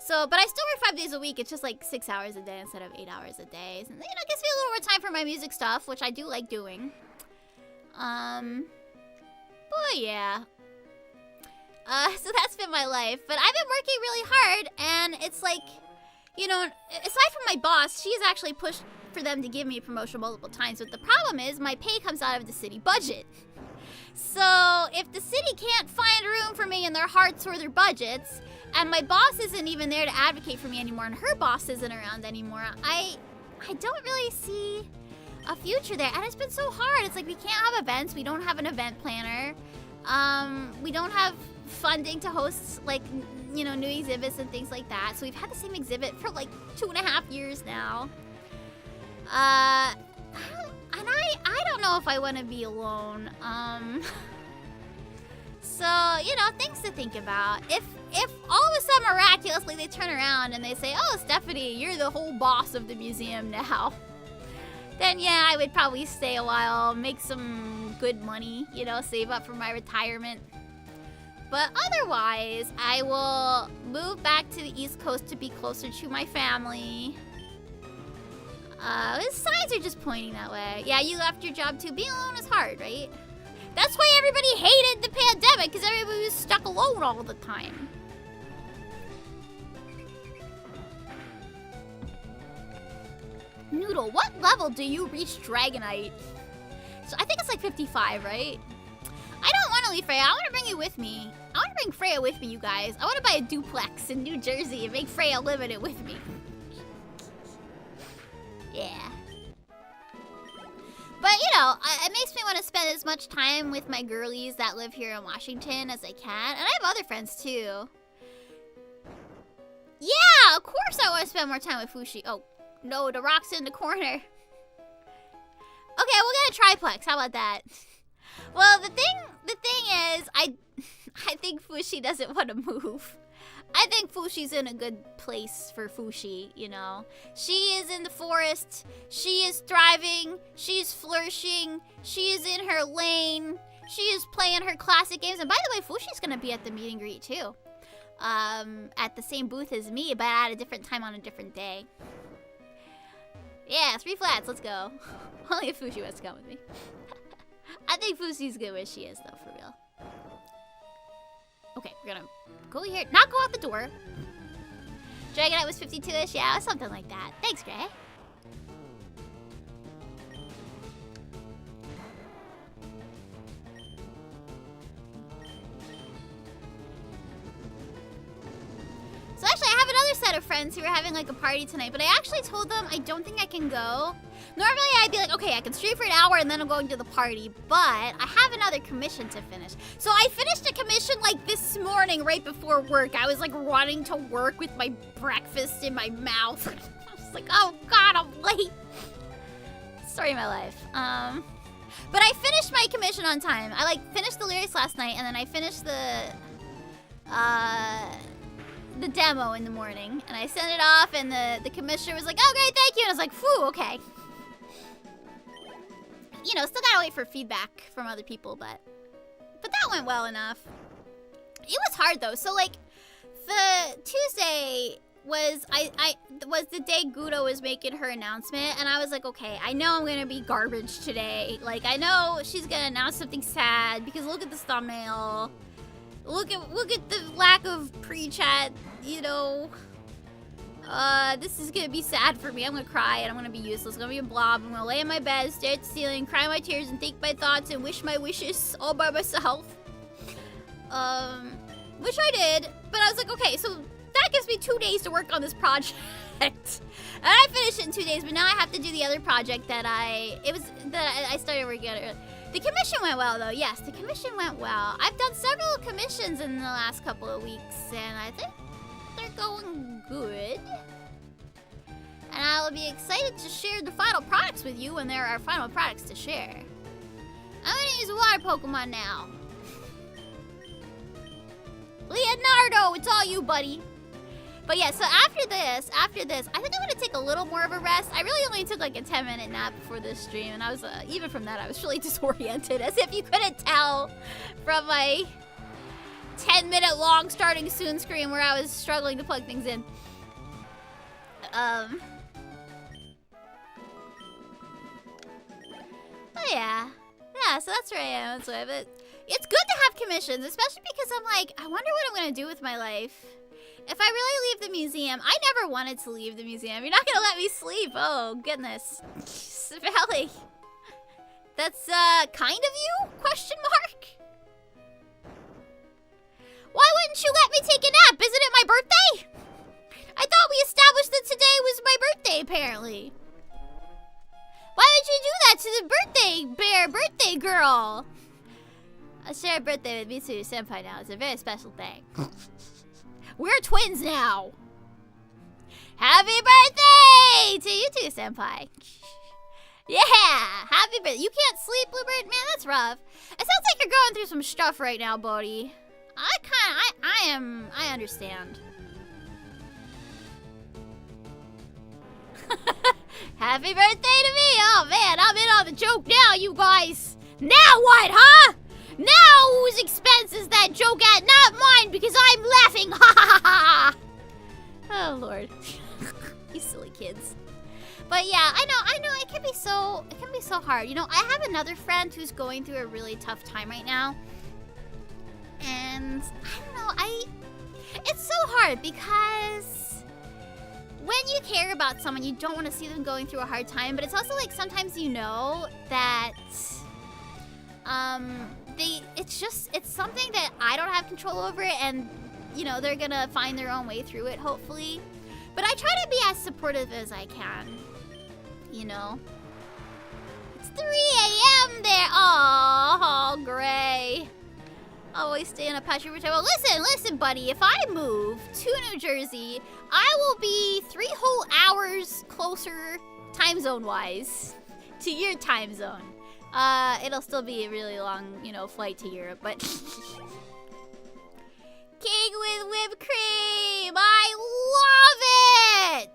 So, but I still work 5 days a week. It's just like 6 hours a day instead of 8 hours a day. And, you know, it gives me a little more time for my music stuff, which I do like doing. But yeah. So that's been my life. But I've been working really hard, and it's like, you know, aside from my boss, she's actually pushed for them to give me a promotion multiple times. But the problem is my pay comes out of the city budget. So if the city can't find room for me in their hearts or their budgets, and my boss isn't even there to advocate for me anymore, and her boss isn't around anymore, I don't really see a future there. And it's been so hard. It's like we can't have events. We don't have an event planner. We don't have funding to host, like, you know, new exhibits and things like that. So we've had the same exhibit for like 2.5 years now. And I don't know if I want to be alone. So, you know, things to think about. If all of a sudden miraculously they turn around and they say, oh, Stephanie, you're the whole boss of the museum now, then yeah, I would probably stay a while, make some good money, you know, save up for my retirement. But otherwise, I will move back to the East Coast to be closer to my family. The signs are just pointing that way. Yeah, you left your job too. Being alone is hard, right? That's why everybody hated the pandemic, because everybody was stuck alone all the time. Noodle, what level do you reach Dragonite? So I think it's like 55, right? I don't want to leave Freya. I want to bring you with me. I want to bring Freya with me, you guys. I want to buy a duplex in New Jersey and make Freya live in it with me. Yeah. But, you know, it makes me want to spend as much time with my girlies that live here in Washington as I can. And I have other friends, too. Yeah, of course I want to spend more time with Fushi. Oh, no, the rock's in the corner. Okay, we'll get a triplex. How about that? Well, the thing is, I think Fushi doesn't want to move. I think Fushi's in a good place for Fushi, you know. She is in the forest. She is thriving. She is flourishing. She is in her lane. She is playing her classic games. And by the way, Fushi's going to be at the meet and greet, too. At the same booth as me, but at a different time on a different day. Yeah, 3 flats. Let's go. Only if Fushi wants to come with me. I think Fushi's good where she is, though, for real. Okay, we're gonna go here. Not go out the door. Dragonite was 52-ish? Yeah, something like that. Thanks, Gray. So actually, I have another set of friends who are having like a party tonight, but I actually told them I don't think I can go. Normally, I'd be like, okay, I can stream for an hour and then I'm going to the party, but I have another commission to finish. So I finished a commission like this morning right before work. I was like running to work with my breakfast in my mouth. I was like, oh God, I'm late. Story of my life. But I finished my commission on time. I like finished the lyrics last night and then I finished the demo in the morning. And I sent it off and the commissioner was like, oh great, thank you. And I was like, phew, okay. You know, still gotta wait for feedback from other people, but that went well enough. It was hard though. So like, the Tuesday was was the day Gudo was making her announcement, and I was like, okay, I know I'm gonna be garbage today. Like, I know she's gonna announce something sad because look at this thumbnail. Look at the lack of pre-chat. You know. This is gonna be sad for me. I'm gonna cry and I'm gonna be useless. I'm gonna be a blob. I'm gonna lay in my bed, stare at the ceiling, cry my tears, and think my thoughts and wish my wishes all by myself. Which I did, but I was like, okay, so that gives me 2 days to work on this project. And I finished it in 2 days, but now I have to do the other project that I started working on earlier. The commission went well, though. Yes, the commission went well. I've done several commissions in the last couple of weeks, and I think they're going good. And I'll be excited to share the final products with you when there are final products to share. I'm gonna use a water Pokemon now. Leonardo, it's all you, buddy. But yeah, so after this, I think I'm gonna take a little more of a rest. I really only took like a 10-minute nap before this stream, and I was, even from that, I was really disoriented, as if you couldn't tell from my 10-minute long starting soon screen where I was struggling to plug things in. But yeah, so that's where I am. But it's good to have commissions, especially because I'm like, I wonder what I'm gonna do with my life. If I really leave the museum, I never wanted to leave the museum. You're not gonna let me sleep. Oh, goodness. Smelly. That's, kind of you? Question mark? Why wouldn't you let me take a nap? Isn't it my birthday? I thought we established that today was my birthday, apparently. Why would you do that to the birthday bear, birthday girl? I share a birthday with Mitsuyu Senpai now. It's a very special thing. We're twins now. Happy birthday to you too, Senpai. Yeah, happy birthday. You can't sleep, Bluebird? Man, that's rough. It sounds like you're going through some stuff right now, Bodhi. I understand. Happy birthday to me. Oh, man, I'm in on the joke now, you guys. Now what, huh? Now whose expense is that joke at? Not mine, because I'm laughing. Ha ha ha ha. Oh, Lord. You silly kids. But yeah, I know, it can be so hard. You know, I have another friend who's going through a really tough time right now. And I don't know, it's so hard because when you care about someone, you don't want to see them going through a hard time, but it's also like sometimes you know that it's something that I don't have control over, and you know, they're gonna find their own way through it, hopefully. But I try to be as supportive as I can, you know. It's 3 a.m. there. Oh, Gray. Always stay in a patch every time. Well, listen, buddy. If I move to New Jersey, I will be 3 whole hours closer, time zone-wise, to your time zone. It'll still be a really long, you know, flight to Europe, but... Cake with whipped cream! I love it!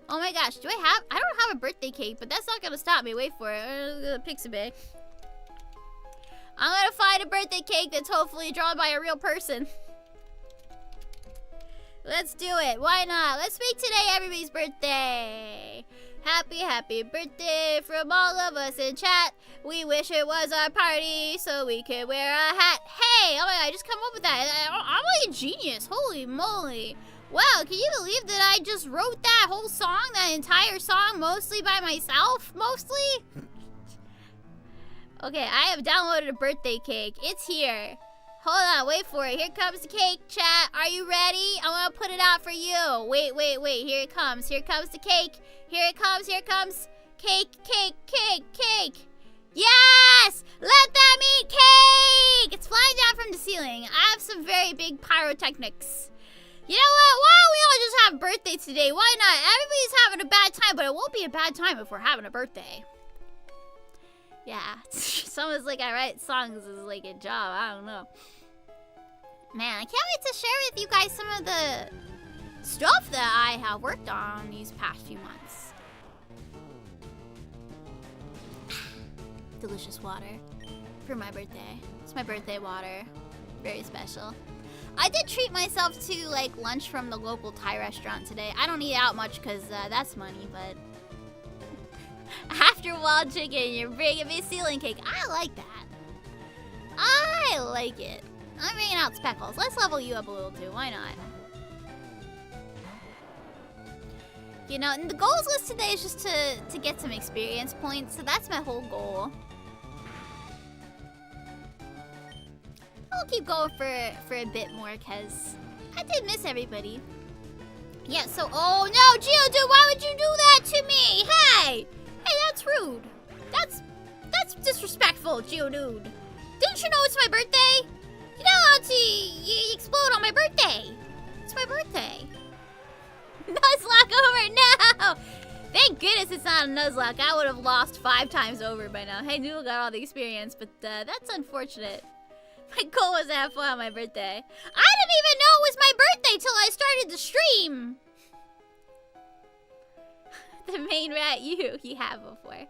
Oh my gosh, I don't have a birthday cake, but that's not gonna stop me. Wait for it. Pixabay. I'm gonna find a birthday cake that's hopefully drawn by a real person. Let's do it. Why not? Let's make today everybody's birthday. Happy birthday from all of us in chat. We wish it was our party so we could wear a hat. Hey, oh my god, I just come up with that. I'm like a genius. Holy moly. Wow, can you believe that I just wrote that whole song, that entire song, mostly by myself? Mostly? Okay, I have downloaded a birthday cake. It's here. Hold on, wait for it. Here comes the cake, chat. Are you ready? I want to put it out for you. Wait. Here it comes. Here comes the cake. Here it comes. Cake. Yes! Let them eat cake! It's flying down from the ceiling. I have some very big pyrotechnics. You know what? Why don't we all just have birthdays today? Why not? Everybody's having a bad time, but it won't be a bad time if we're having a birthday. Yeah. Someone's like, I write songs as like a job. I don't know. Man, I can't wait to share with you guys some of the stuff that I have worked on these past few months. Delicious water for my birthday. It's my birthday water. Very special. I did treat myself to like lunch from the local Thai restaurant today. I don't eat out much because that's money, but after wild chicken, you're bringing me ceiling cake. I like that. I like it. I'm bringing out speckles. Let's level you up a little too. Why not? You know, and the goals list today is just to get some experience points. So that's my whole goal. I'll keep going for a bit more because I did miss everybody. Yeah, so, oh no, Geodude, why would you do that to me? Hey, that's rude. That's disrespectful, Geodude. Didn't you know it's my birthday? You know how to explode on my birthday. It's my birthday. Nuzlocke over, no! Thank goodness it's not a Nuzlocke. I would have lost 5 times over by now. Hey, Noodle got all the experience, but that's unfortunate. My goal was to have fun on my birthday. I didn't even know it was my birthday till I started the stream. The main rat you have before.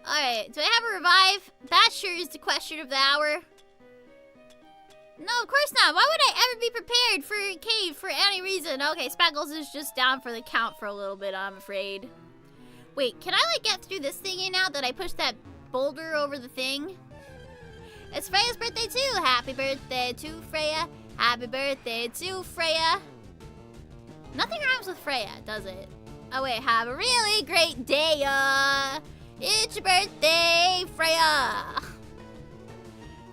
Alright, do I have a revive? That sure is the question of the hour. No, of course not. Why would I ever be prepared for a cave for any reason? Okay, Speckles is just down for the count for a little bit, I'm afraid. Wait, can I like get through this thingy now that I pushed that boulder over the thing? It's Freya's birthday too. Happy birthday to Freya. Happy birthday to Freya. Nothing rhymes with Freya, does it? Oh wait, have a really great day, it's your birthday, Freya.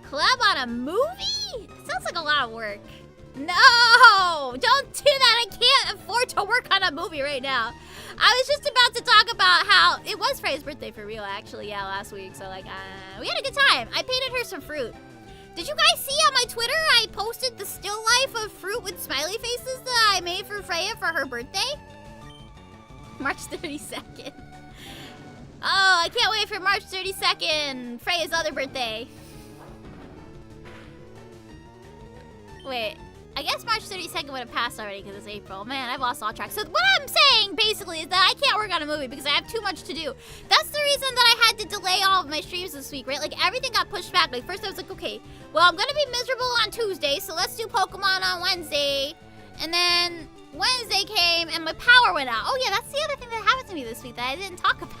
Collab on a movie? Sounds like a lot of work. No! Don't do that! I can't afford to work on a movie right now. I was just about to talk about how it was Freya's birthday for real, actually, yeah, last week. So, like, we had a good time. I painted her some fruit. Did you guys see on my Twitter I posted the still life of fruit with smiley faces that I made for Freya for her birthday? March 32nd. Oh, I can't wait for March 32nd, Freya's other birthday. Wait. I guess March 32nd would have passed already because it's April. Man, I've lost all track. So what I'm saying, basically, is that I can't work on a movie because I have too much to do. That's the reason that I had to delay all of my streams this week, right? Like, everything got pushed back. Like, first I was like, okay, well, I'm going to be miserable on Tuesday, so let's do Pokemon on Wednesday. And then Wednesday came and my power went out. Oh yeah, that's the other thing that happened to me this week that I didn't talk about.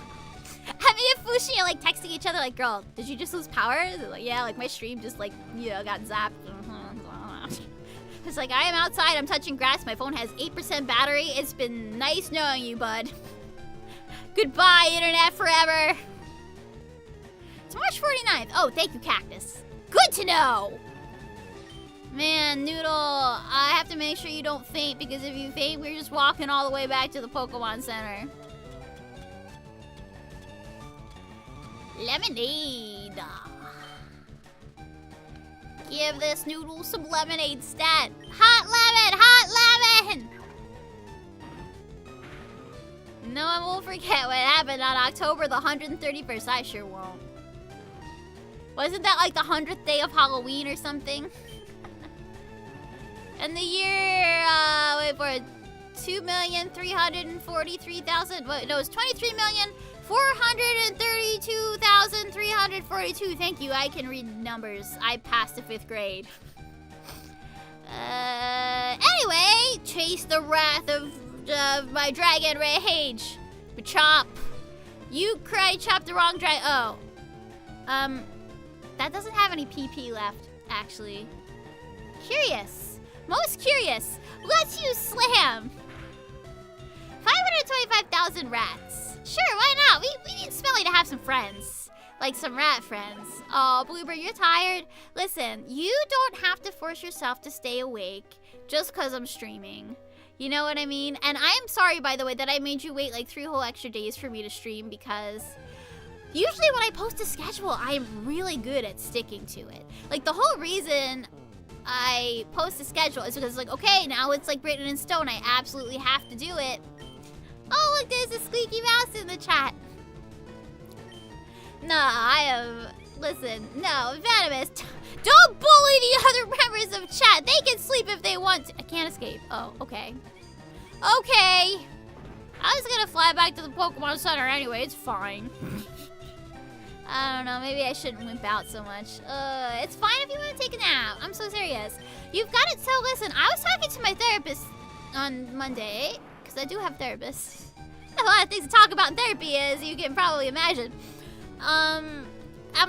Me and Fushi are like texting each other like, girl, did you just lose power? Like, yeah, like my stream just like, you know, got zapped. It's like, I am outside, I'm touching grass, my phone has 8% battery. It's been nice knowing you, bud. Goodbye, internet forever. It's March 49th. Oh, thank you, Cactus. Good to know. Man, Noodle, I have to make sure you don't faint, because if you faint, we're just walking all the way back to the Pokemon Center. Lemonade. Give this Noodle some lemonade stat. Hot lemon, No one will forget what happened on October the 131st. I sure won't. Wasn't that like the 100th day of Halloween or something? And the year, wait for it, 2,343,000. No, it's 23,432,342. Thank you. I can read numbers. I passed the 5th grade. Anyway, chase the wrath of my dragon rage. Chop. You karate chopped the wrong dragon. Oh. That doesn't have any PP left, actually. Curious. Most curious. Let's use Slam. 525,000 rats. Sure, why not? We need Smelly to have some friends. Like some rat friends. Oh, Bluebird, you're tired? Listen, you don't have to force yourself to stay awake just because I'm streaming. You know what I mean? And I'm sorry, by the way, that I made you wait like 3 whole extra days for me to stream, because usually when I post a schedule, I am really good at sticking to it. Like, the whole reason I post a schedule is because, like, okay, now it's like written in stone. I absolutely have to do it. Oh, look, there's a squeaky mouse in the chat. No, I am... Listen, no, Venomous, don't bully the other members of chat. They can sleep if they want to. I can't escape. Oh, okay. Okay. I was gonna fly back to the Pokemon Center anyway. It's fine. I don't know. Maybe I shouldn't wimp out so much. It's fine if you want to take a nap. I'm so serious. You've got it. So listen, I was talking to my therapist on Monday, because I do have therapists. A lot of things to talk about in therapy, as you can probably imagine. And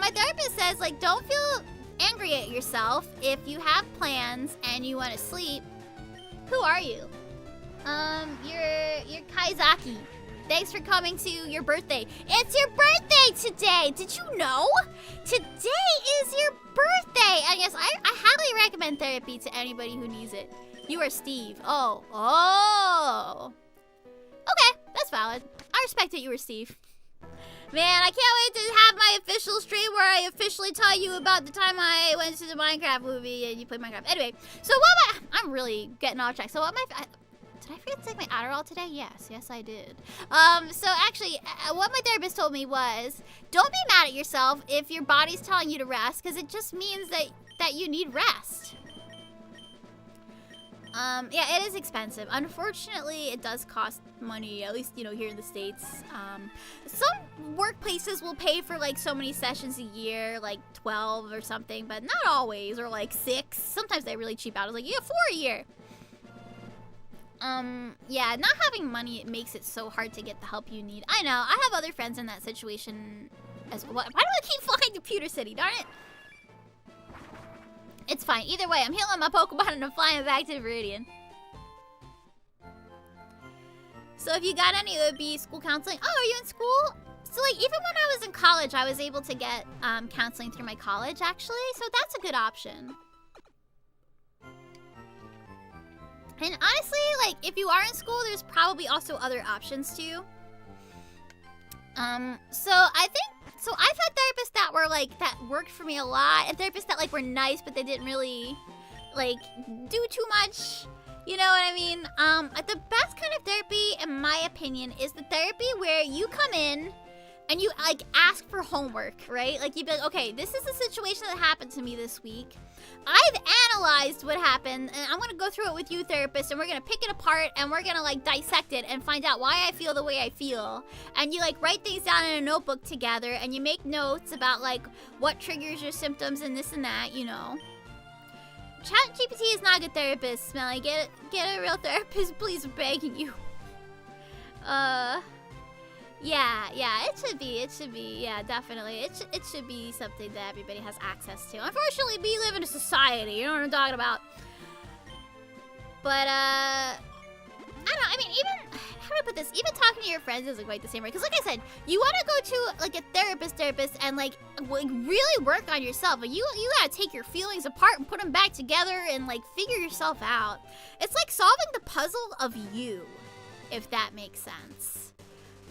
my therapist says, like, don't feel angry at yourself if you have plans and you want to sleep. Who are you? You're Kaizaki. Thanks for coming to your birthday. It's your birthday today. Did you know? Today is your birthday. And yes, I highly recommend therapy to anybody who needs it. You are Steve. Oh. Okay, that's valid. I respect that you were Steve. Man, I can't wait to have my official stream where I officially tell you about the time I went to the Minecraft movie and you played Minecraft. Anyway, so I'm really getting off track. So did I forget to take my Adderall today? Yes, I did. So actually, what my therapist told me was, don't be mad at yourself if your body's telling you to rest, because it just means that you need rest. Yeah, it is expensive. Unfortunately, it does cost money, at least, you know, here in the States. Some workplaces will pay for, like, so many sessions a year, like 12 or something, but not always, or like 6. Sometimes they really cheap out. I was like, yeah, 4 a year. Yeah, not having money, it makes it so hard to get the help you need. I know, I have other friends in that situation as well. Why do I keep flying to Pewter City, darn it? It's fine. Either way, I'm healing my Pokemon and I'm flying back to Viridian. So if you got any, it would be school counseling. Oh, are you in school? So, like, even when I was in college, I was able to get counseling through my college, actually. So that's a good option. And honestly, like, if you are in school, there's probably also other options, too. So I've had therapists that were, like, that worked for me a lot, and therapists that, like, were nice, but they didn't really, like, do too much. You know what I mean? The best kind of therapy, in my opinion, is the therapy where you come in and you, like, ask for homework, right? Like, you'd be like, okay, this is a situation that happened to me this week. I've analyzed what happened, and I'm gonna go through it with you, therapist, and we're gonna pick it apart, and we're gonna, like, dissect it and find out why I feel the way I feel. And you, like, write things down in a notebook together, and you make notes about, like, what triggers your symptoms and this and that, you know. ChatGPT is not a good therapist, Smelly. Get a real therapist, please. I'm begging you. Yeah, it should be, yeah, definitely. It should be something that everybody has access to. Unfortunately, we live in a society, you know what I'm talking about. But, I don't know, I mean, even, how do I put this? Even talking to your friends isn't quite the same, right? Because like I said, you want to go to, like, a therapist and, like, really work on yourself. But you gotta take your feelings apart and put them back together and, like, figure yourself out. It's like solving the puzzle of you, if that makes sense.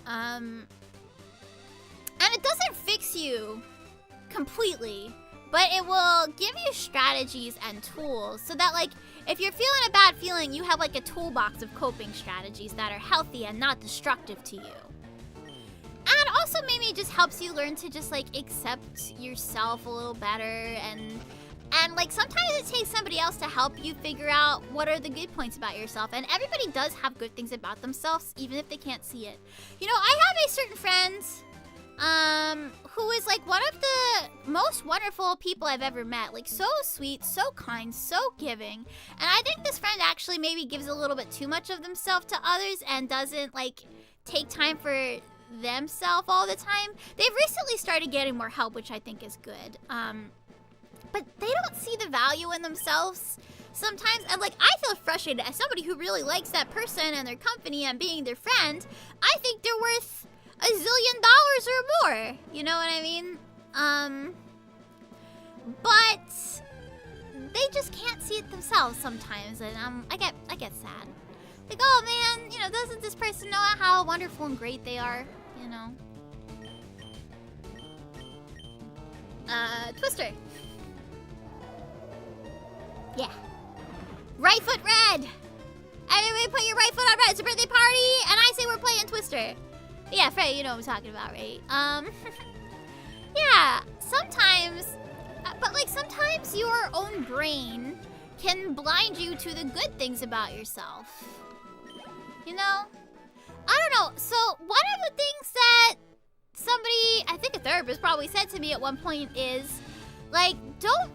And it doesn't fix you completely, but it will give you strategies and tools so that, like, if you're feeling a bad feeling, you have, like, a toolbox of coping strategies that are healthy and not destructive to you. And also maybe it just helps you learn to just, like, accept yourself a little better and like, sometimes it takes somebody else to help you figure out what are the good points about yourself. And everybody does have good things about themselves, even if they can't see it. You know, I have a certain friend who is, like, one of the most wonderful people I've ever met. Like, so sweet, so kind, so giving. And I think this friend actually maybe gives a little bit too much of themselves to others and doesn't, like, take time for themselves all the time. They've recently started getting more help, which I think is good. But they don't see the value in themselves sometimes. And, like, I feel frustrated as somebody who really likes that person and their company and being their friend. I think they're worth $1 zillion or more. You know what I mean? But they just can't see it themselves sometimes. And I get sad. Like, oh man, you know, doesn't this person know how wonderful and great they are? You know? Twister. Yeah. Right foot red! Everybody put your right foot on red. It's a birthday party, and I say we're playing Twister. Yeah, Frey, you know what I'm talking about, right? Yeah, sometimes, but like sometimes your own brain can blind you to the good things about yourself. You know? I don't know. So one of the things that somebody, I think a therapist probably said to me at one point is, like, don't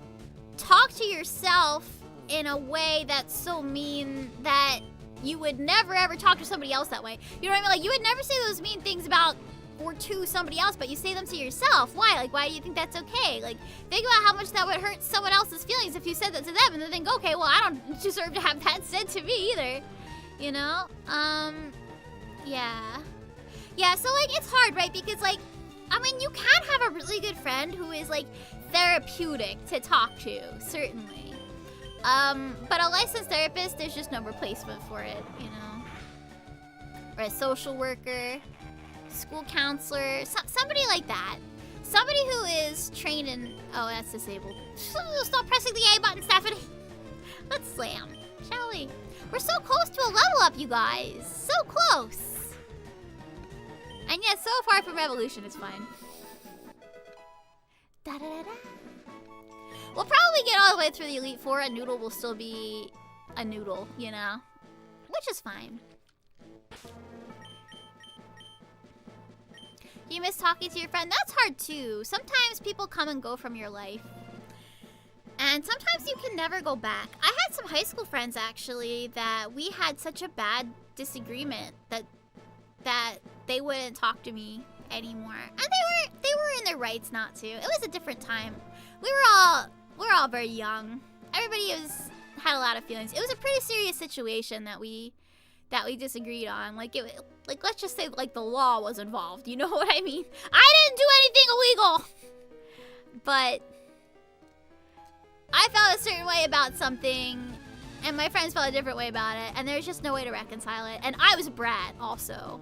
talk to yourself in a way that's so mean that you would never ever talk to somebody else that way. You know what I mean? Like, you would never say those mean things about or to somebody else, but you say them to yourself. Why? Like, why do you think that's okay? Like, think about how much that would hurt someone else's feelings if you said that to them and then think, okay, well, I don't deserve to have that said to me either. You know? Yeah. Yeah, so, like, it's hard, right? Because, like, I mean, you can have a really good friend who is, like, therapeutic to talk to, certainly. But a licensed therapist, there's just no replacement for it, you know? Or a social worker, school counselor, somebody like that. Somebody who is trained in... Oh, that's disabled. Stop pressing the A button, Stephanie. Let's slam, shall we? We're so close to a level up, you guys. So close. And yet, so far from Revolution, it's fine. Da-da-da-da. We'll probably get all the way through the Elite Four, and Noodle will still be a noodle, you know? Which is fine. You miss talking to your friend? That's hard, too. Sometimes people come and go from your life. And sometimes you can never go back. I had some high school friends, actually, that we had such a bad disagreement that they wouldn't talk to me anymore. And they were in their rights not to. It was a different time. We were all very young. Everybody had a lot of feelings. It was a pretty serious situation that we disagreed on. Like, let's just say, like, the law was involved. You know what I mean? I didn't do anything illegal. But I felt a certain way about something, and my friends felt a different way about it, and there's just no way to reconcile it. And I was a brat, also.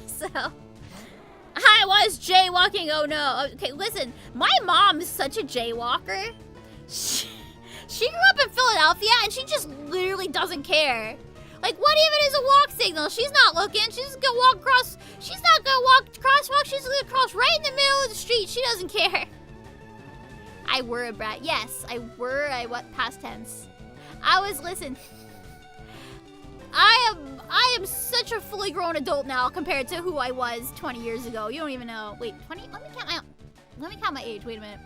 So I was jaywalking, oh no. Okay, listen, my mom is such a jaywalker. She grew up in Philadelphia, and she just literally doesn't care. Like, what even is a walk signal? She's not looking. She's gonna walk across. She's not gonna walk crosswalk. She's gonna cross right in the middle of the street. She doesn't care. I were a brat. Yes, I what past tense. Listen. I am such a fully grown adult now compared to who I was 20 years ago. You don't even know. Wait, 20? Let me count my age. Wait a minute.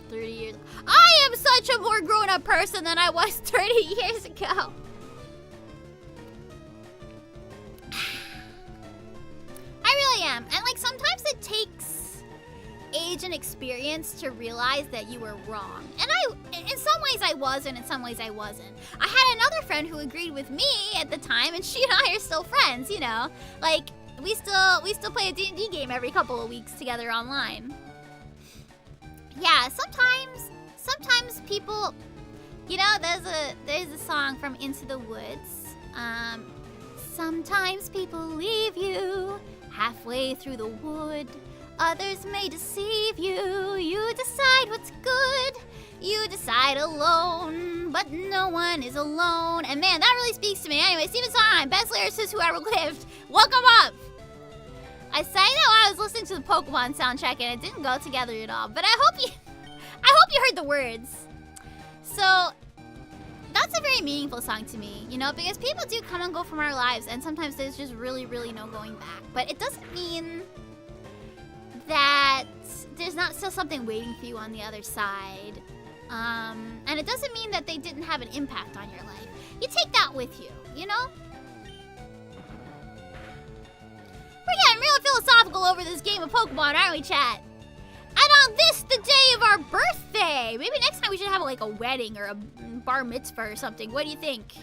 30 years. I am such a more grown-up person than I was 30 years ago. I really am. And like sometimes it takes age and experience to realize that you were wrong. And in some ways I was, and in some ways I wasn't. I had another friend who agreed with me at the time, and she and I are still friends, you know? Like, we still play a D&D game every couple of weeks together online. Yeah, sometimes people, you know, there's a song from Into the Woods. Sometimes people leave you halfway through the wood. Others may deceive you. You decide what's good. You decide alone, but no one is alone. And man, that really speaks to me. Anyway, Steven Sondheim, best lyricist who ever lived. Welcome up. I sang that while I was listening to the Pokémon soundtrack, and it didn't go together at all. But I hope you heard the words. So that's a very meaningful song to me, you know, because people do come and go from our lives, and sometimes there's just really, really no going back. But it doesn't mean that there's not still something waiting for you on the other side. And it doesn't mean that they didn't have an impact on your life. You take that with you, you know? We're getting real philosophical over this game of Pokemon, aren't we, chat? And on this, the day of our birthday! Maybe next time we should have like a wedding or a bar mitzvah or something. What do you think?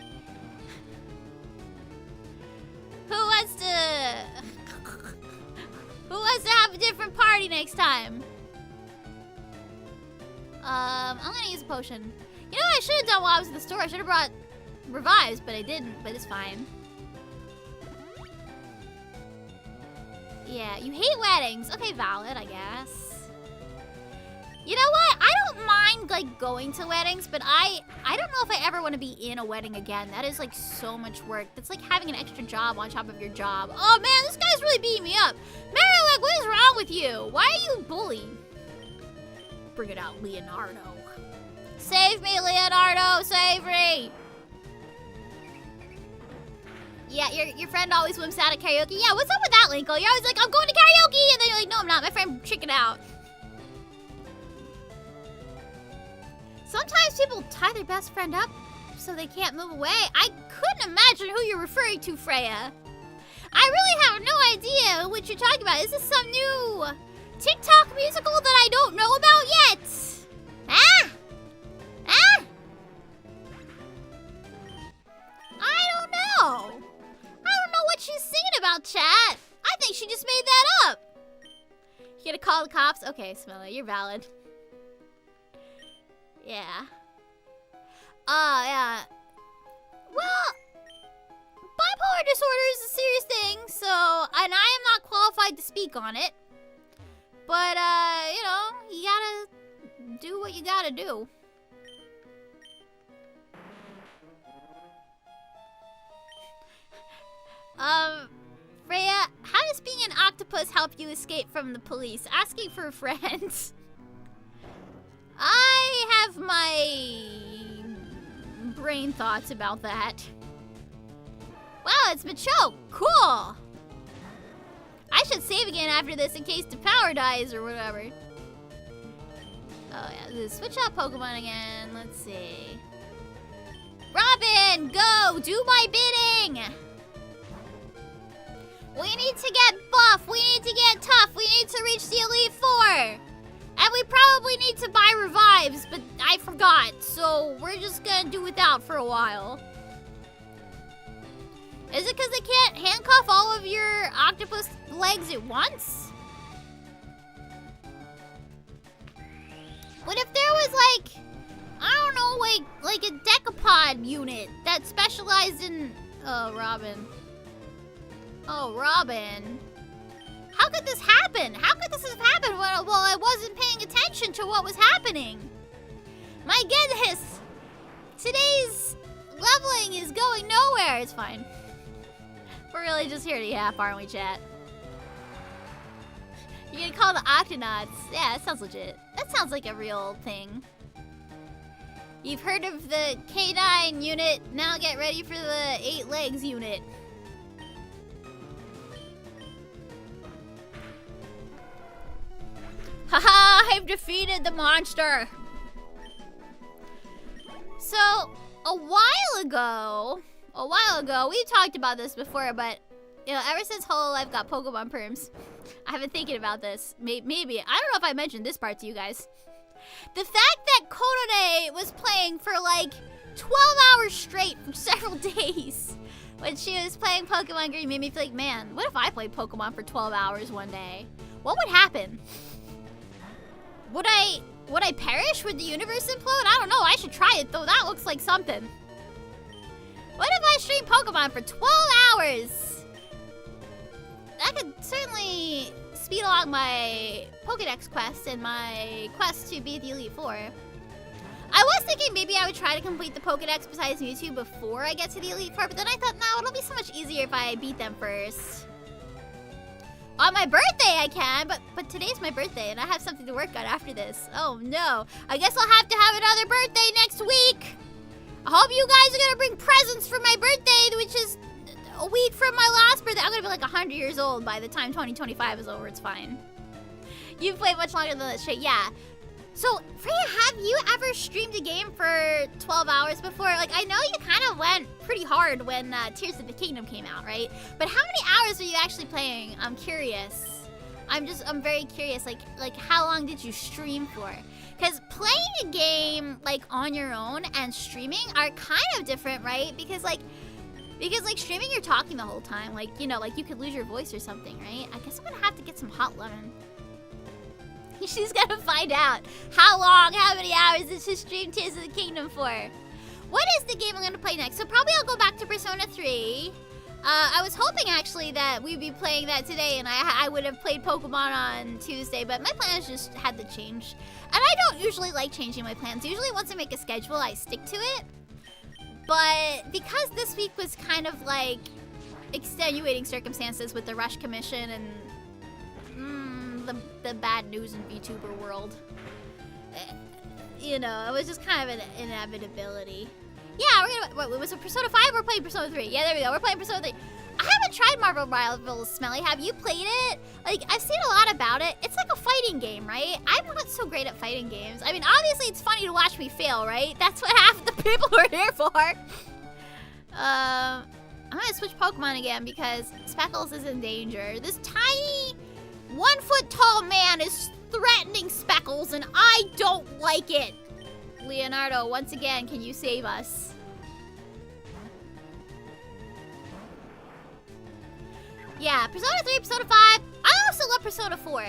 Who wants to have a different party next time? I'm gonna use a potion. You know what I should have done while I was at the store? I should have brought revives, but I didn't, but it's fine. Yeah, you hate weddings. Okay, valid, I guess. You know what? I don't mind, like, going to weddings, but I don't know if I ever want to be in a wedding again. That is, like, so much work. That's like having an extra job on top of your job. Oh, man, this guy's really beating me up. Marielek, what is wrong with you? Why are you bullying? Bring it out, Leonardo. Save me, Leonardo! Save me! Yeah, your friend always wimps out at karaoke. Yeah, what's up with that, Linkle? You're always like, I'm going to karaoke! And then you're like, no, I'm not. My friend chickened out. Sometimes people tie their best friend up so they can't move away. I couldn't imagine who you're referring to, Freya. I really have no idea what you're talking about. Is this some new TikTok musical that I don't know about yet? Ah! Ah! I don't know. I don't know what she's singing about, chat. I think she just made that up. You gonna call the cops? Okay, Smelly, you're valid. Yeah. Yeah. Well, bipolar disorder is a serious thing, so, and I am not qualified to speak on it. But, you know, you gotta do what you gotta do. Freya, how does being an octopus help you escape from the police? Asking for a friend. I have my brain thoughts about that. Wow, it's Macho. Cool. I should save again after this in case the power dies or whatever. Oh yeah, switch out Pokemon again. Let's see. Robin, go! Do my bidding! We need to get buff. We need to get tough. We need to reach the Elite Four. And we probably need to buy revives, but I forgot. So we're just gonna do without for a while. Is it because they can't handcuff all of your octopus legs at once? What if there was like, I don't know, like a decapod unit that specialized in... Oh, Robin. Oh, Robin. How could this happen? How could this have happened while I wasn't paying attention to what was happening? My goodness. Today's leveling is going nowhere. It's fine. We're really just here to yap, aren't we, chat? You're gonna call the Octonauts. Yeah, that sounds legit. That sounds like a real thing. You've heard of the K9 unit. Now get ready for the 8 legs unit. Haha, I've defeated the monster. So, a while ago, we talked about this before, but you know, ever since Hololive got Pokemon Perms, I've been thinking about this. Maybe, I don't know if I mentioned this part to you guys. The fact that Kodone was playing for like 12 hours straight for several days when she was playing Pokemon Green made me feel like, man, what if I played Pokemon for 12 hours one day? What would happen? Would I perish? Would the universe implode? I don't know. I should try it though. That looks like something. What if I stream Pokemon for 12 hours? That could certainly speed along my Pokedex quest and my quest to beat the Elite Four. I was thinking maybe I would try to complete the Pokedex besides Mewtwo before I get to the Elite Four, but then I thought, no, it'll be so much easier if I beat them first. On my birthday I can, but today's my birthday and I have something to work on after this. Oh no, I guess I'll have to have another birthday next week. I hope you guys are gonna bring presents for my birthday, which is a week from my last birthday. I'm gonna be like 100 years old by the time 2025 is over. It's fine. You've played much longer than that shit, yeah. So, Freya, have you ever streamed a game for 12 hours before? Like, I know you kind of went pretty hard when Tears of the Kingdom came out, right? But how many hours are you actually playing? I'm curious. I'm very curious, like how long did you stream for? Because playing a game, like, on your own and streaming are kind of different, right? Because streaming, you're talking the whole time. Like, you know, like, you could lose your voice or something, right? I guess I'm gonna have to get some hot lemon. She's gonna find out how many hours did she stream Tears of the Kingdom for. What is the game I'm gonna play next? So probably I'll go back to Persona 3. I was hoping actually that we'd be playing that today and I would have played Pokemon on Tuesday, but my plans just had to change. And I don't usually like changing my plans. Usually once I make a schedule, I stick to it. But because this week was kind of like extenuating circumstances with the Rush Commission and the bad news in VTuber world. You know, it was just kind of an inevitability. Yeah, we're gonna, what, was it Persona 5? We're playing Persona 3. Yeah, there we go, we're playing Persona 3. I haven't tried Marvel Rivals Smelly. Have you played it? Like, I've seen a lot about it. It's like a fighting game, right? I'm not so great at fighting games. I mean, obviously it's funny to watch me fail, right? That's what half the people are here for. I'm gonna switch Pokemon again because Speckles is in danger. This tiny 1-foot-tall man is threatening Speckles, and I don't like it. Leonardo, once again, can you save us? Yeah, Persona 3, Persona 5. I also love Persona 4.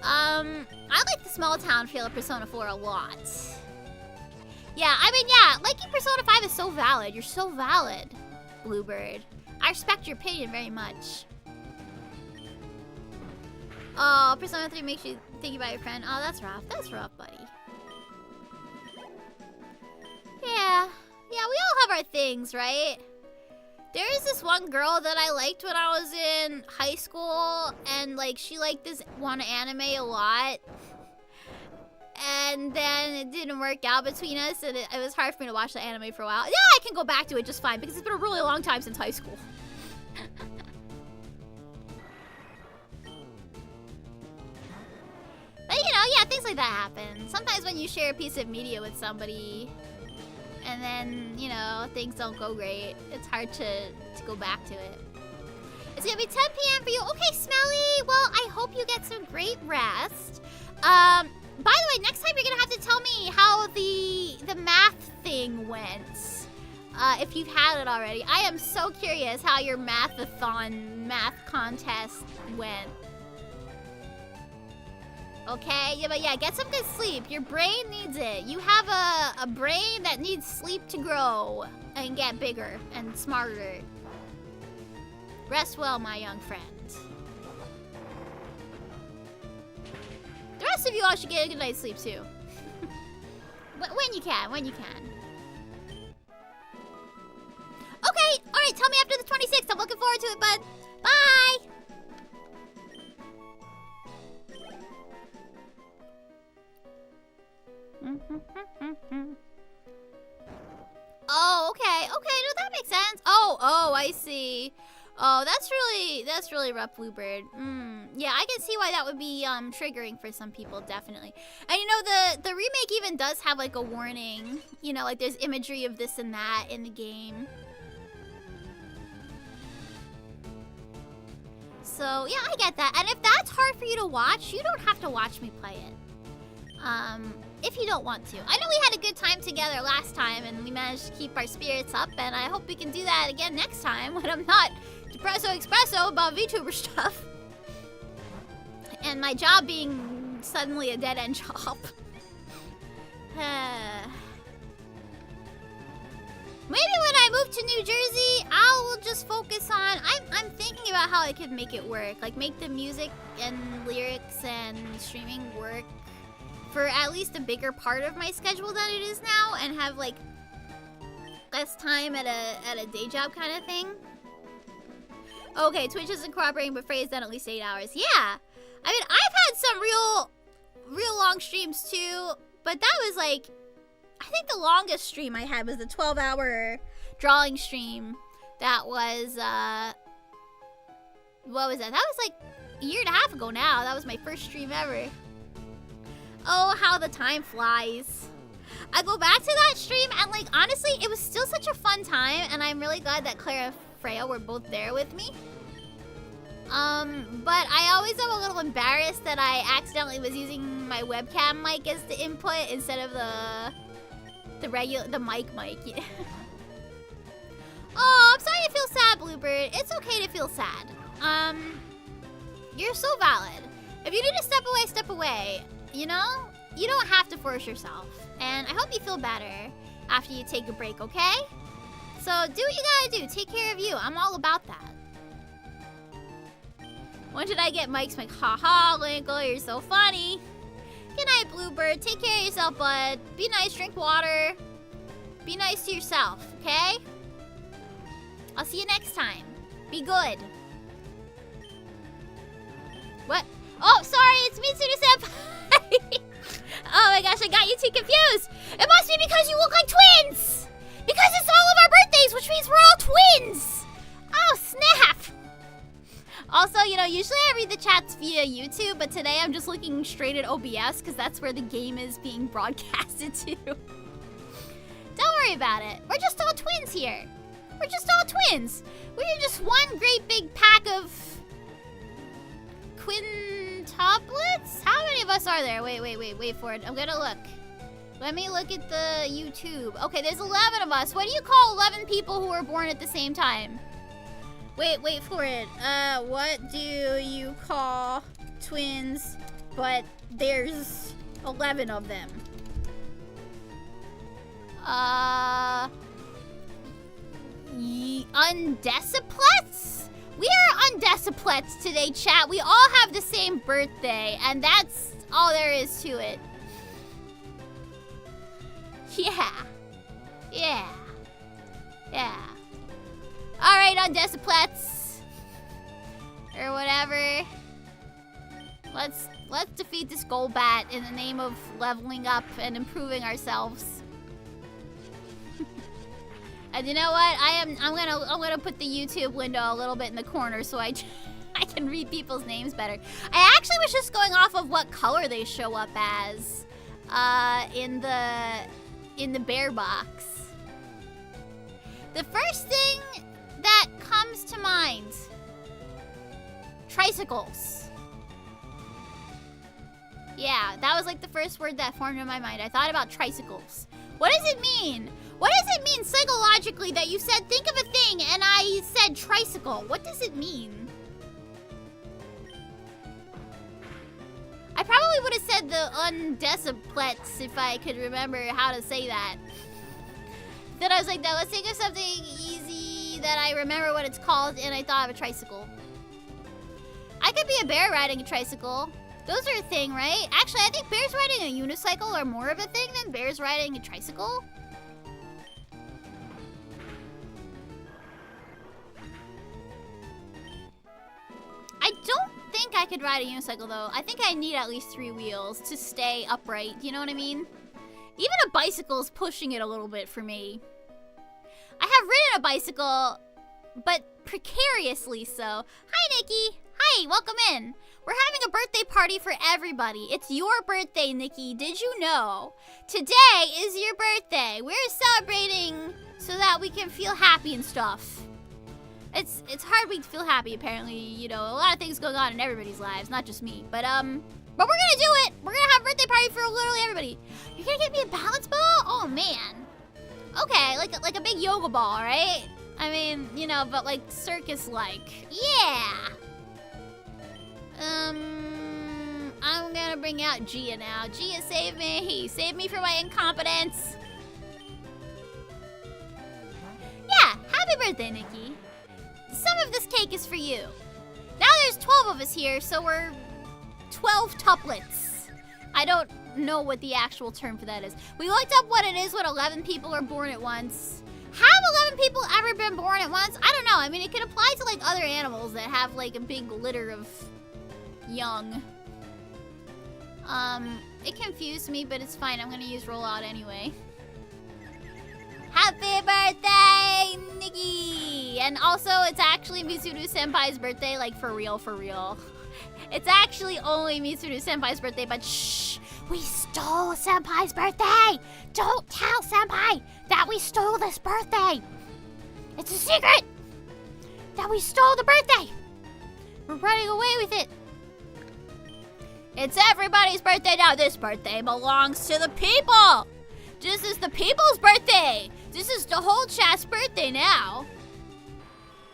I like the small town feel of Persona 4 a lot. Yeah, I mean, yeah, liking Persona 5 is so valid. You're so valid, Bluebird. I respect your opinion very much. Oh, Persona 3 makes you think about your friend. Oh, that's rough. That's rough, buddy. Yeah. Yeah, we all have our things, right? There is this one girl that I liked when I was in high school, and, like, she liked this one anime a lot. And then it didn't work out between us, and it was hard for me to watch the anime for a while. Yeah, I can go back to it just fine, because it's been a really long time since high school. But, you know, yeah, things like that happen. Sometimes when you share a piece of media with somebody, and then, you know, things don't go great, it's hard to go back to it. It's gonna be 10 p.m. for you. Okay, Smelly. Well, I hope you get some great rest. By the way, next time you're gonna have to tell me how the math thing went. If you've had it already. I am so curious how your math contest went. Okay, yeah, but yeah, get some good sleep. Your brain needs it. You have a brain that needs sleep to grow and get bigger and smarter. Rest well, my young friend. The rest of you all should get a good night's sleep too. When you can, when you can. Okay, alright, tell me after the 26th. I'm looking forward to it, bud. Bye! Oh, okay. Okay, no, that makes sense. Oh, I see. Oh, that's really rough, Bluebird. Yeah, I can see why that would be triggering for some people, definitely. And you know, the remake even does have like a warning. You know, like there's imagery of this and that in the game. So yeah, I get that. And if that's hard for you to watch, you don't have to watch me play it. If you don't want to. I know we had a good time together last time and we managed to keep our spirits up, and I hope we can do that again next time when I'm not depresso expresso about VTuber stuff. And my job being suddenly a dead-end job. Maybe when I move to New Jersey, I'll just focus on... I'm thinking about how I could make it work. Like, make the music and lyrics and streaming work for at least a bigger part of my schedule than it is now, and have, like, less time at a day job kind of thing. Okay, Twitch isn't cooperating, but Frey's done at least 8 hours. Yeah! I mean, I've had some real long streams, too, but that was, like... I think the longest stream I had was the 12-hour drawing stream. That was, what was that? That was like a year and a half ago now. That was my first stream ever. Oh, how the time flies. I go back to that stream and, like, honestly, it was still such a fun time, and I'm really glad that Claire and Freya were both there with me. But I always am a little embarrassed that I accidentally was using my webcam mic as the input instead of the mic. Yeah. Oh, I'm sorry you feel sad, Bluebird. It's okay to feel sad. You're so valid. If you need to step away, you know? You don't have to force yourself. And I hope you feel better after you take a break, okay? So do what you gotta do. Take care of you. I'm all about that. When did I get Mike's mic? Haha, Linkle, you're so funny. Good night, Bluebird. Take care of yourself, bud. Be nice, drink water. Be nice to yourself, okay? I'll see you next time. Be good. What? Oh, sorry, it's Mitsuru Senpai. Oh my gosh, I got you two confused. It must be because you look like twins. Because it's all of our birthdays, which means we're all twins. Oh, snap. Also, you know, usually I read the chats via YouTube, but today I'm just looking straight at OBS because that's where the game is being broadcasted to. Don't worry about it. We're just all twins here. We're just all twins. We're just one great big pack of quintuplets? How many of us are there? Wait for it. I'm gonna look. Let me look at the YouTube. Okay, there's 11 of us. What do you call 11 people who were born at the same time? Wait for it. What do you call twins, but there's 11 of them? Undeciplets? We are undeciplets today, chat. We all have the same birthday, and that's all there is to it. Yeah. Alright, undeciplets. Or whatever. Let's defeat this Golbat in the name of leveling up and improving ourselves. And you know what? I'm gonna put the YouTube window a little bit in the corner so I can read people's names better. I actually was just going off of what color they show up as in the bear box. The first thing that comes to mind, tricycles. Yeah, that was like the first word that formed in my mind. I thought about tricycles. What does it mean? What does it mean psychologically that you said think of a thing and I said tricycle? What does it mean? I probably would have said the undeciplets if I could remember how to say that. Then I was like, let's think of something easy that I remember what it's called, and I thought of a tricycle. I could be a bear riding a tricycle. Those are a thing, right? Actually, I think bears riding a unicycle are more of a thing than bears riding a tricycle. I don't think I could ride a unicycle, though. I think I need at least 3 wheels to stay upright. You know what I mean? Even a bicycle is pushing it a little bit for me. I have ridden a bicycle, but precariously so. Hi, Nikki. Hi, welcome in. We're having a birthday party for everybody. It's your birthday, Nikki. Did you know? Today is your birthday. We're celebrating so that we can feel happy and stuff. It's hard to feel happy, apparently. You know, a lot of things going on in everybody's lives, not just me. But we're gonna do it. We're gonna have a birthday party for literally everybody. You're gonna get me a balance ball? Oh man. Okay, like a big yoga ball, right? I mean, you know, but like circus-like. Yeah. I'm gonna bring out Gia now. Gia, save me. Save me from my incompetence. Yeah, happy birthday, Nikki. Some of this cake is for you. Now there's 12 of us here, so we're 12 tuplets. I don't know what the actual term for that is. We looked up what it is when 11 people are born at once. Have 11 people ever been born at once? I don't know. I mean, it could apply to like other animals that have like a big litter of young. It confused me, but it's fine. I'm gonna use rollout anyway. Happy birthday, Nikki! And also, it's actually Mitsuru Senpai's birthday, like for real, for real. It's actually only Mitsuru Senpai's birthday, but shh! We stole Senpai's birthday! Don't tell Senpai that we stole this birthday! It's a secret! That we stole the birthday! We're running away with it! It's everybody's birthday now. This birthday belongs to the people! This is the people's birthday! This is the whole chat's birthday now.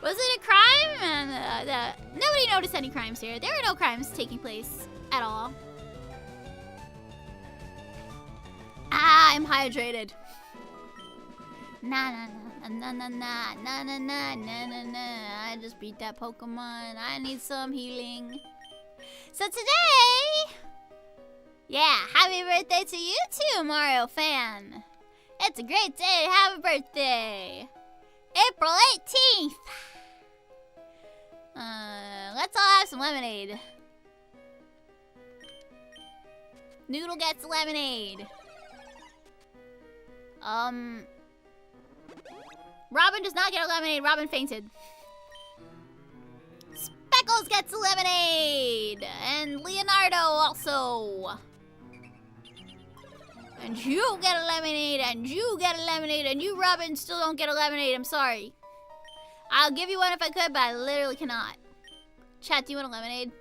Was it a crime? Nobody noticed any crimes here. There were no crimes taking place at all. Ah, I'm hydrated. Na na na na na na na na na na na na. I just beat that Pokemon. I need some healing. So today, yeah, happy birthday to you too, Mario fan. It's a great day to have a birthday. April 18th. Let's all have some lemonade. Noodle gets lemonade. Robin does not get a lemonade. Robin fainted. Speckles gets a lemonade. And Leonardo also. And you get a lemonade. And you get a lemonade. And you, Robin, still don't get a lemonade. I'm sorry. I'll give you one if I could, but I literally cannot. Chat, do you want a lemonade?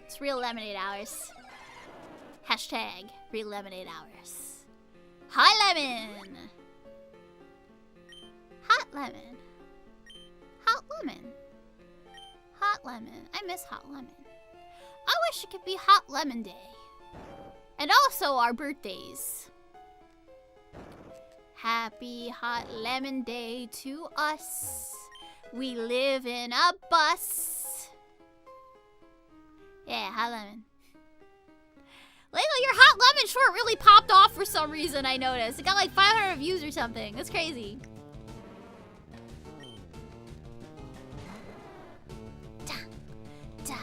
It's real lemonade hours. Hashtag real lemonade hours. Hot lemon. Hot lemon. Hot lemon. Hot lemon. I miss hot lemon. I wish it could be hot lemon day. And also our birthdays. Happy hot lemon day to us. We live in a bus. Yeah, hot lemon. Layla, your hot lemon short really popped off for some reason, I noticed. It got like 500 views or something. That's crazy. Da, da,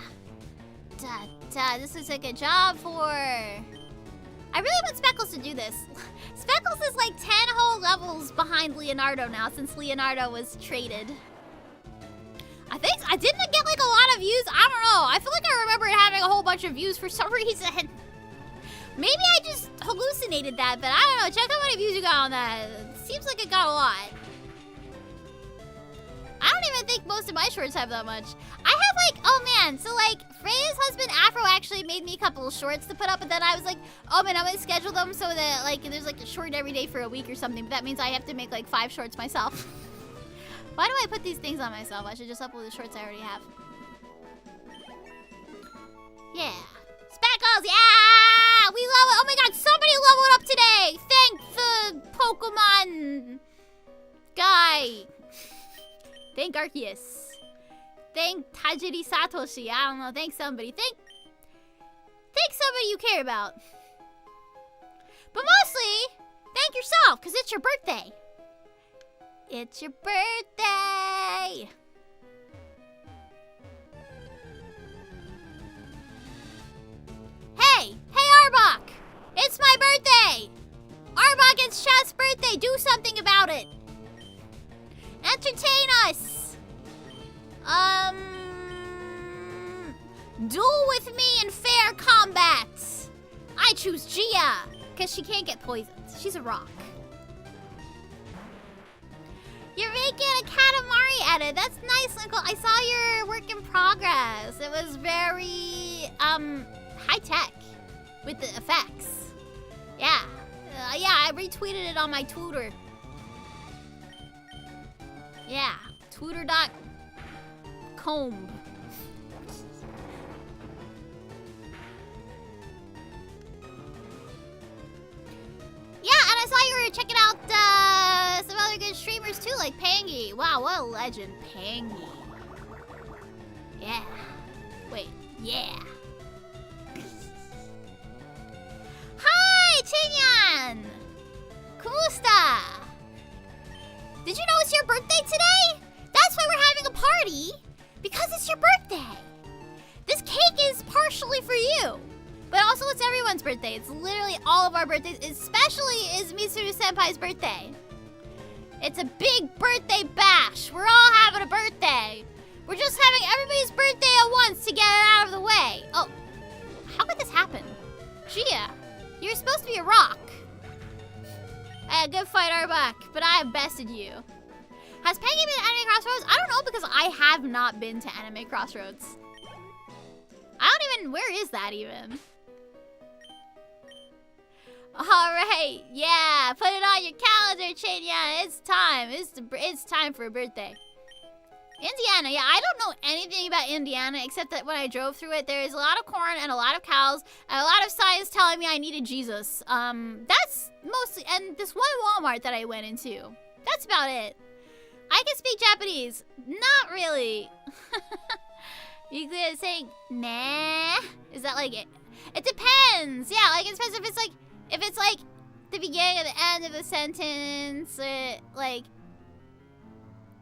da, da. This is like a job for... I really want Speckles to do this. Speckles is like 10 whole levels behind Leonardo now since Leonardo was traded. I think I didn't get like a lot of views. I don't know. I feel like I remember it having a whole bunch of views for some reason. Maybe I just hallucinated that, but I don't know. Check how many views you got on that. It seems like it got a lot. I don't even think most of my shorts have that much. I have like, oh man, so like Freya's husband Afro actually made me a couple of shorts to put up, but then I was like, oh man, I'm gonna schedule them so that like there's like a short every day for a week or something, but that means I have to make like 5 shorts myself. Why do I put these things on myself? I should just upload the shorts I already have. Yeah. Speckles, yeah! We love it. Oh my god, somebody leveled up today! Thank the Pokemon guy. Thank Arceus. Thank Tajiri Satoshi. I don't know. Thank somebody. Thank somebody you care about. But mostly, thank yourself, because it's your birthday. It's your birthday. Hey Arbok! It's my birthday! Arbok, it's Chat's birthday! Do something about it! Entertain us! Duel with me in fair combat. I choose Gia, because she can't get poisoned. She's a rock. You're making a Katamari edit. That's nice, Nicole. I saw your work in progress. It was very, high tech with the effects. Yeah. Yeah, I retweeted it on my Twitter. Yeah. Twitter.com. Yeah, and I saw you were checking out some other good streamers too, like Pangy. Wow, what a legend, Pangy. Yeah. Wait, yeah. Hi, Chinyan! Kumusta? Did you know it's your birthday today? That's why we're having a party, because it's your birthday. This cake is partially for you. But also it's everyone's birthday. It's literally all of our birthdays, especially is Mitsuru Senpai's birthday. It's a big birthday bash. We're all having a birthday. We're just having everybody's birthday at once to get it out of the way. Oh, how could this happen? Gia, you're supposed to be a rock. Good fight, Arbok, but I have bested you. Has Peggy been to Anime Crossroads? I don't know because I have not been to Anime Crossroads. I don't even, where is that even? Alright, yeah, put it on your calendar, Chinya. It's time. It's time for a birthday. Indiana, yeah, I don't know anything about Indiana except that when I drove through it, there is a lot of corn and a lot of cows and a lot of signs telling me I needed Jesus. That's mostly, and this one Walmart that I went into. That's about it. I can speak Japanese. Not really. You could say, nah. Is that like it? It depends. Yeah, like it depends if it's like the beginning or the end of a sentence, like,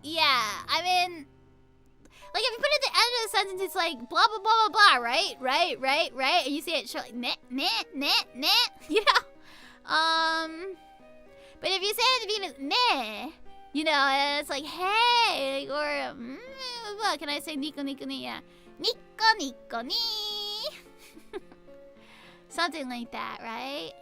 yeah, I mean, like if you put it at the end of the sentence, it's like blah, blah, blah, blah, blah, right? And you say it short, like, nah, you know? But if you say it at the beginning, nah, you know, and it's like, hey, or, can I say nico, nico, ni, yeah. Nico, nico, ni. Something like that, right?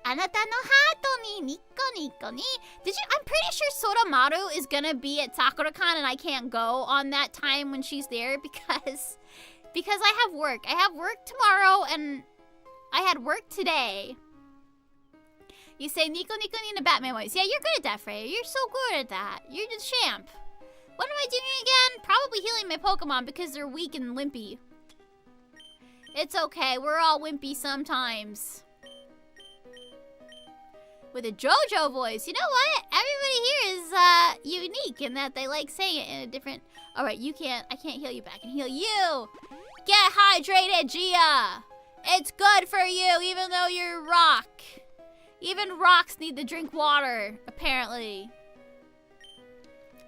Anata no hato ni nico nico ni. I'm pretty sure Sodamaru is gonna be at SakuraCon and I can't go on that time when she's there because I have work. I have work tomorrow and I had work today. You say nico nico ni in a Batman voice. Yeah, you're good at that, Freya. You're so good at that. You're the champ. What am I doing again? Probably healing my Pokemon because they're weak and limpy. It's okay. We're all wimpy sometimes. With a JoJo voice. You know what? Everybody here is unique in that they like saying it in a different... Alright, I can't heal you back. I can heal you. Get hydrated, Gia. It's good for you, even though you're rock. Even rocks need to drink water, apparently.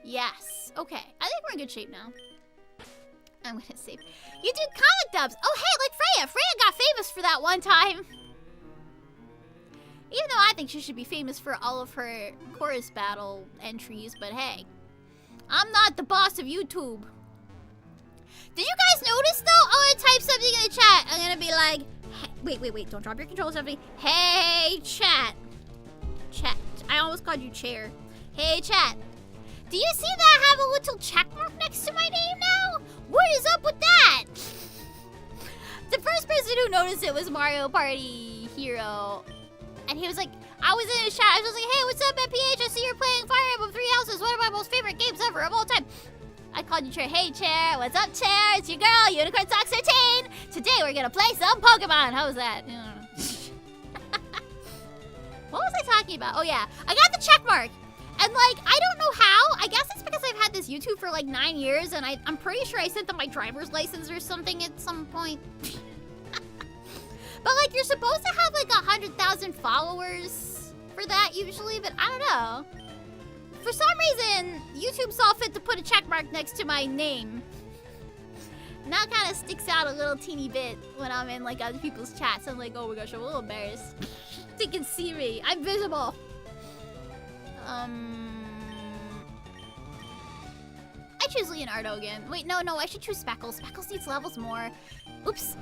Yes. Okay. I think we're in good shape now. I'm gonna save. You do comic dubs. Oh, hey, like Freya. Freya got famous for that one time. Even though I think she should be famous for all of her chorus battle entries, but hey. I'm not the boss of YouTube. Did you guys notice, though? I'm gonna type something in the chat. I'm gonna be like, hey, wait. Don't drop your controls, everybody. Hey, chat. Chat. I almost called you chair. Hey, chat. Do you see that I have a little check mark next to my name now? What is up with that? The first person who noticed it was Mario Party Hero. And he was like, I was in his chat. I was like, hey, what's up, MPH? I see you're playing Fire Emblem Three Houses, one of my most favorite games ever of all time. I called you Chair. Hey, Chair. What's up, Chair? It's your girl, Unicorn Sox 13. Today we're going to play some Pokemon. How was that? What was I talking about? Oh, yeah. I got the check mark. And, like, I don't know how. I guess it's because I've had this YouTube for, like, 9 years. And I'm pretty sure I sent them my driver's license or something at some point. But, like, you're supposed to have, like, 100,000 followers for that usually. But I don't know. For some reason, YouTube saw fit to put a check mark next to my name. And that kind of sticks out a little teeny bit when I'm in, like, other people's chats. I'm like, oh my gosh, I'm a little embarrassed. They can see me. I'm visible. I choose Leonardo again. Wait, no, I should choose Speckles. Speckles needs levels more. Oops.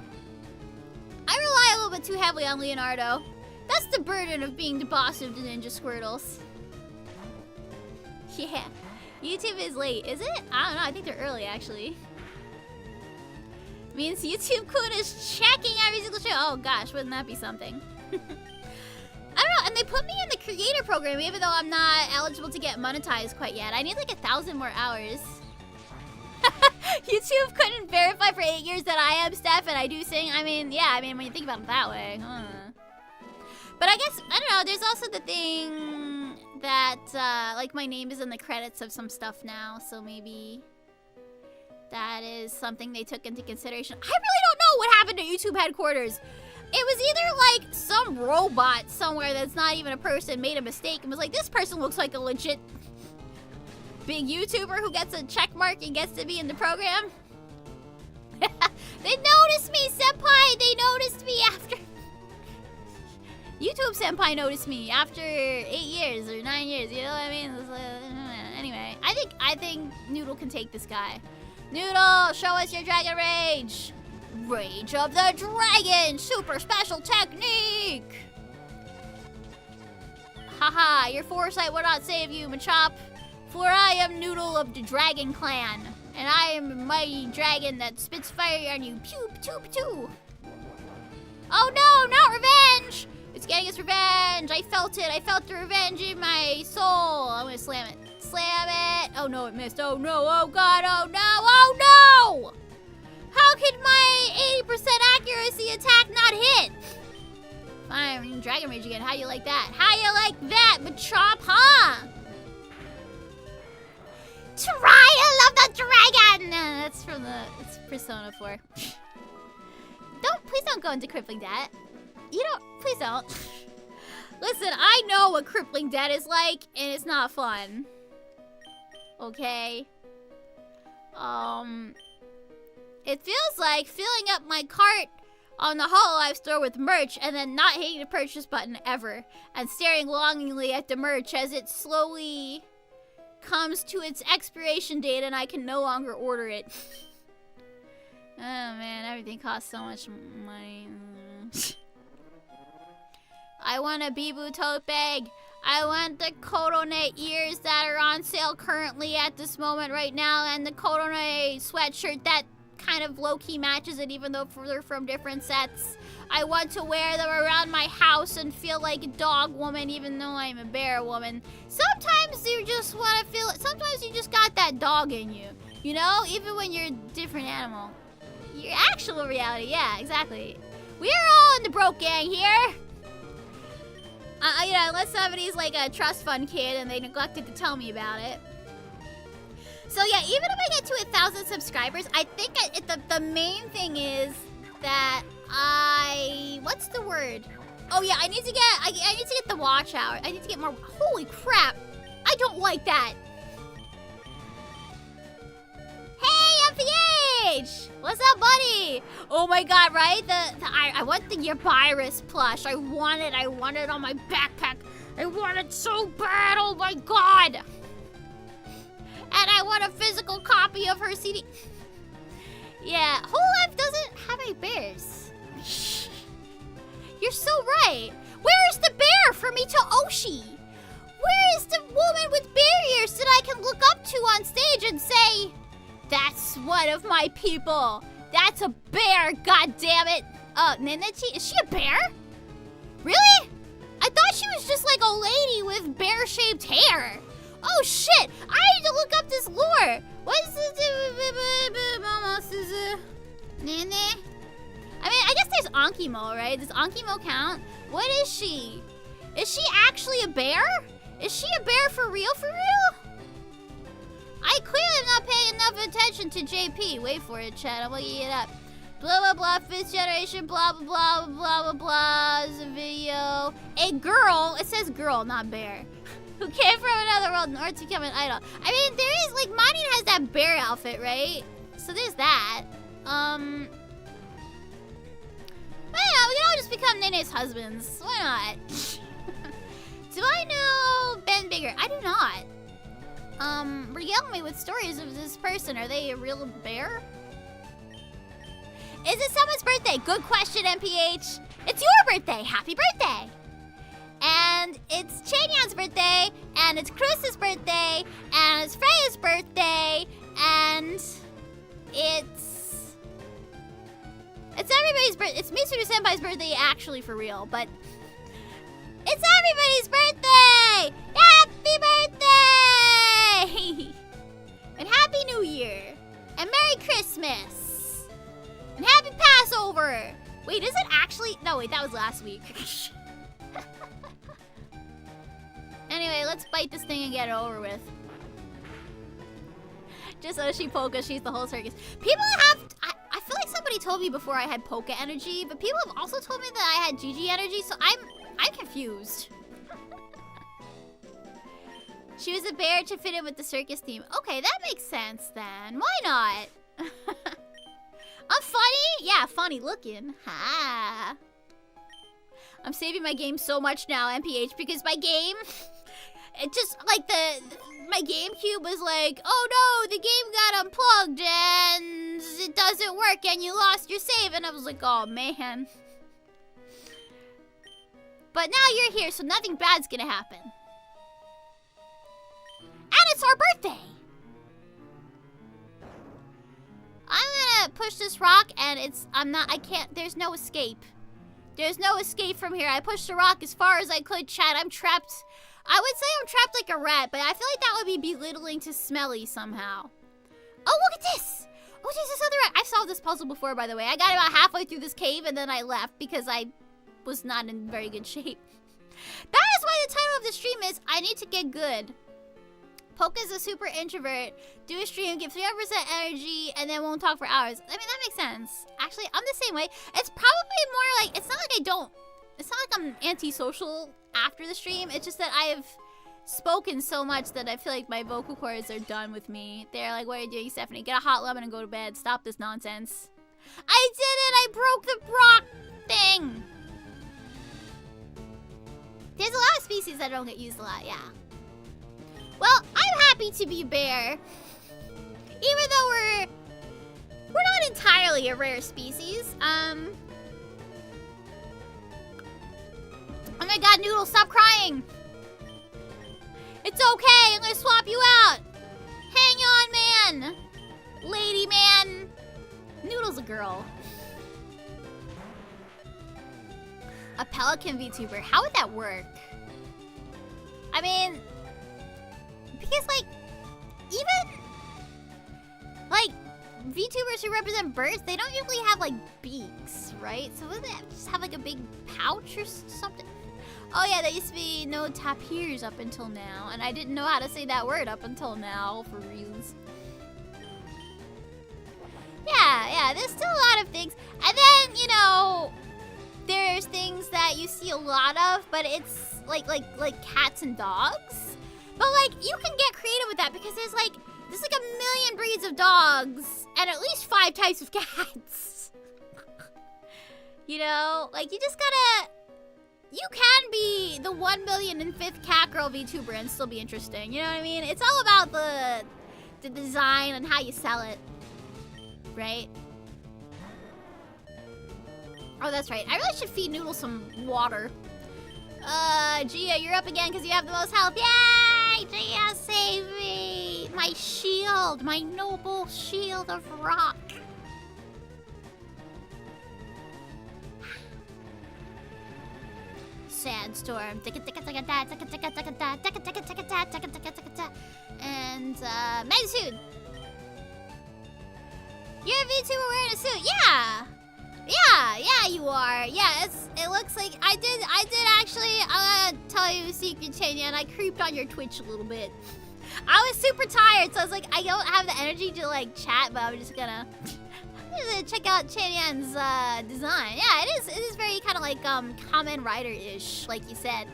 I rely a little bit too heavily on Leonardo. That's the burden of being the boss of the Ninja Squirtles. Yeah. YouTube is late, is it? I don't know, I think they're early, actually. Means YouTube Kun is checking every single show. Oh gosh, wouldn't that be something? I don't know, and they put me in the creator program even though I'm not eligible to get monetized quite yet. I need like 1,000 more hours. YouTube couldn't verify for 8 years that I am Steph and I do sing. I mean, yeah, when you think about it that way. But I guess, I don't know, there's also the thing that, like, my name is in the credits of some stuff now, so maybe that is something they took into consideration. I really don't know what happened to YouTube headquarters. It was either, like, some robot somewhere that's not even a person made a mistake and was like, this person looks like a legit big YouTuber who gets a check mark and gets to be in the program. They noticed me, senpai! They noticed me after... YouTube senpai noticed me after 8 years or 9 years, you know what I mean? Anyway, I think Noodle can take this guy. Noodle, show us your dragon rage! Rage of the Dragon! Super special technique! Haha, your foresight will not save you, Machop. For I am Noodle of the Dragon Clan. And I am a mighty dragon that spits fire on you. Pew, pew, pew. Oh no, not revenge! It's getting its revenge. I felt it. I felt the revenge in my soul. I'm gonna slam it. Slam it. Oh no, it missed. Oh no, oh god, oh no, oh no! How could my 80% accuracy attack not hit? Fine, we're in Dragon Rage again. How you like that? How you like that, Machop, huh? Try, love the dragon! That's from it's Persona 4. Please don't go into crippling debt. Please don't. Listen, I know what crippling debt is like, and it's not fun. Okay? It feels like filling up my cart on the Hololive store with merch and then not hitting the purchase button ever, and staring longingly at the merch as it slowly comes to its expiration date and I can no longer order it. Oh man, everything costs so much money. I want a Bibu tote bag. I want the Korone ears that are on sale currently at this moment right now, and the Korone sweatshirt that kind of low-key matches it even though they're from different sets. I want to wear them around my house and feel like a dog woman even though I'm a bear woman. Sometimes you just want to feel it. Sometimes you just got that dog in you. You know? Even when you're a different animal. Your actual reality. Yeah, exactly. We're all in the broke gang here. Unless somebody's like a trust fund kid and they neglected to tell me about it. So yeah, even if I get to 1,000 subscribers, I think the main thing is that what's the word? Oh yeah, I need to get the watch hour. I need to get more. Holy crap! I don't like that. Hey, MPH! What's up, buddy? Oh my god, right? I want the Yabirus plush. I want it on my backpack. I want it so bad, oh my god! And I want a physical copy of her CD. Yeah, Hololive doesn't have any bears. You're so right. Where is the bear for me to Oshi? Where is the woman with bear ears that I can look up to on stage and say, that's one of my people. That's a bear, goddammit. Nenechi, is she a bear? Really? I thought she was just like a lady with bear-shaped hair. Oh shit! I need to look up this lore. What is this? Nene? I mean, I guess there's Ankimo, right? Does Ankimo count? What is she? Is she actually a bear? Is she a bear for real, for real? I clearly am not paying enough attention to JP. Wait for it, chat. I'm looking it up. Blah, blah, blah, 5th generation, blah, blah, blah, blah, blah, blah. It's a video. A girl, it says girl, not bear, who came from another world in order to become an idol. I mean, there is, like, Marin has that bear outfit, right? So there's that. Well, yeah, we can all just become Nene's husbands. Why not? Do I know Ben Bigger? I do not. regale me with stories of this person. Are they a real bear? Is it someone's birthday? Good question, MPH. It's your birthday. Happy birthday. And it's Chanyan's birthday, and it's Chris's birthday, and it's Freya's birthday, and it's everybody's birthday. It's Mitsuru Senpai's birthday actually for real, but it's everybody's birthday! Happy birthday! And Happy New Year! And Merry Christmas! And Happy Passover! Wait, is it actually? No, wait, that was last week. Anyway, let's bite this thing and get it over with. Just so she Poke, she's the whole circus. People have... I feel like somebody told me before I had Poke energy, but people have also told me that I had GG energy, so I'm confused. She was a bear to fit in with the circus theme. Okay, that makes sense then. Why not? I'm funny? Yeah, funny looking. Ha. I'm saving my game so much now, MPH, because my game... It just, like, my GameCube was like, oh no, the game got unplugged and it doesn't work and you lost your save. And I was like, oh man. But now you're here, so nothing bad's gonna happen. And it's our birthday. I'm gonna push this rock and there's no escape. There's no escape from here. I pushed the rock as far as I could, chat. I'm trapped. I would say I'm trapped like a rat, but I feel like that would be belittling to Smelly somehow. Oh, look at this! Oh, there's this other rat. I've solved this puzzle before, by the way. I got about halfway through this cave, and then I left because I was not in very good shape. That is why the title of the stream is, I Need to Get Good. Poke is a super introvert. Do a stream, give 300% energy, and then won't talk for hours. I mean, that makes sense. Actually, I'm the same way. It's probably more like, it's not like I'm antisocial after the stream. It's just that I have spoken so much that I feel like my vocal cords are done with me. They're like, what are you doing, Stephanie? Get a hot lemon and go to bed. Stop this nonsense. I did it! I broke the rock thing! There's a lot of species that don't get used a lot, yeah. Well, I'm happy to be a bear. Even though we're not entirely a rare species. Oh my god, Noodle, stop crying! It's okay, I'm gonna swap you out! Hang on, man! Lady man! Noodle's a girl. A pelican VTuber, how would that work? I mean... Because, like, even... Like, VTubers who represent birds, they don't usually have, like, beaks, right? So wouldn't they just have, like, a big pouch or something? Oh yeah, there used to be no tapirs up until now, and I didn't know how to say that word up until now for reasons. Yeah, there's still a lot of things. And then, you know, there's things that you see a lot of, but it's like cats and dogs. But like, you can get creative with that because there's like a million breeds of dogs and at least 5 types of cats. You know, like you just gotta... You can be the 1,000,005th cat girl VTuber and still be interesting. You know what I mean? It's all about the design and how you sell it, right? Oh, that's right. I really should feed Noodle some water. Gia, you're up again because you have the most health. Yay! Gia, save me! My shield, my noble shield of rock. Sandstorm. And magnitude. You're a VTuber wearing a suit. Yeah, you are. Yeah, it looks like I did actually. I'm gonna tell you a secret, Chanya, and I creeped on your Twitch a little bit. I was super tired, so I was like, I don't have the energy to like chat, but I'm just gonna check out Chanyan's design. Yeah, it is very kind of like Kamen Rider-ish, like you said.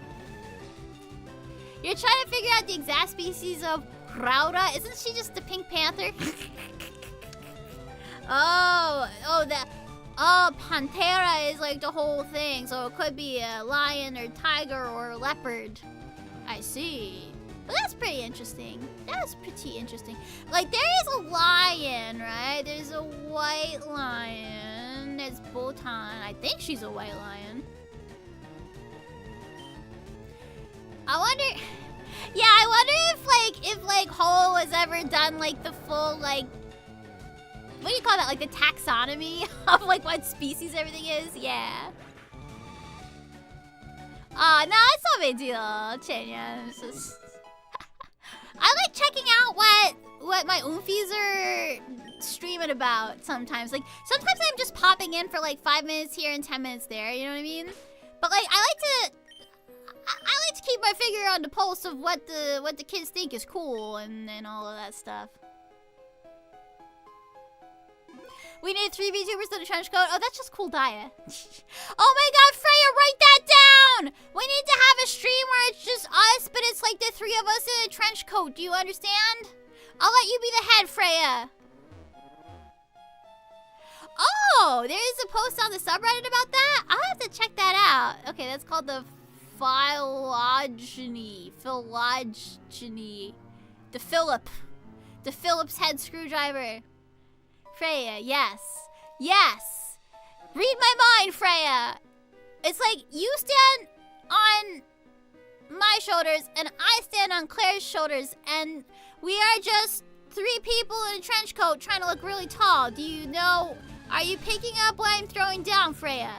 You're trying to figure out the exact species of Raura. Isn't she just the Pink Panther? Oh, Pantera is like the whole thing, so it could be a lion or tiger or leopard. I see. But that's pretty interesting. That's pretty interesting. Like, there is a lion, right? There's a white lion. There's Botan. I think she's a white lion. I wonder... Yeah, I wonder if Ho has ever done, like, the full, like... What do you call that? Like, the taxonomy of, like, what species everything is? Yeah. No, it's no big deal, Chenya. It's just... I like checking out what my oomfies are streaming about sometimes. Like, sometimes I'm just popping in for, like, 5 minutes here and 10 minutes there, you know what I mean? But, like, I like to keep my finger on the pulse of what the kids think is cool and all of that stuff. We need 3 VTubers in a trench coat. Oh, that's just cool, Daya. Oh my god, Freya, write that down! We need to have a stream where it's just us, but it's like the 3 of us in a trench coat. Do you understand? I'll let you be the head, Freya. Oh, there's a post on the subreddit about that? I'll have to check that out. Okay, that's called the phylogeny. The Phillips head screwdriver. Freya, yes. Yes! Read my mind, Freya! It's like you stand on my shoulders and I stand on Claire's shoulders and we are just 3 people in a trench coat trying to look really tall. Do you know? Are you picking up what I'm throwing down, Freya?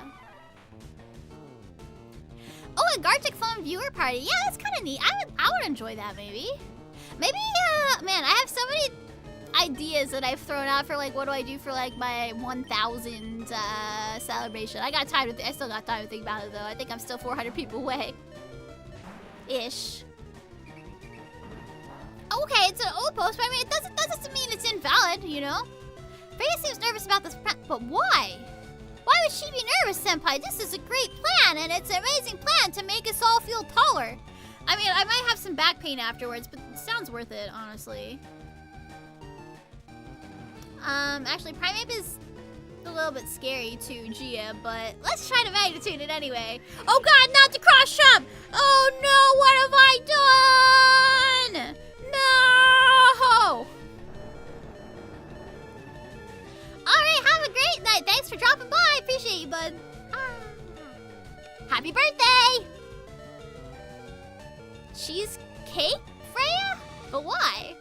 Oh, a Gartic Phone viewer party. Yeah, that's kind of neat. I would enjoy that, maybe. Maybe, man, I have so many ideas that I've thrown out for, like, what do I do for, like, my 1,000 celebration. I still got time to think about it, though. I think I'm still 400 people away. Ish. Okay, it's an old post, but I mean, it doesn't mean it's invalid, you know? Freya seems nervous about this but why? Why would she be nervous, Senpai? This is a great plan, and it's an amazing plan to make us all feel taller. I mean, I might have some back pain afterwards, but it sounds worth it, honestly. Actually, Primeape is a little bit scary to Gia, but let's try to magnitude it anyway. Oh god, not the cross jump! Oh no, what have I done? No! Alright, have a great night. Thanks for dropping by. Appreciate you, bud. Happy birthday! Cheesecake, Freya? But why?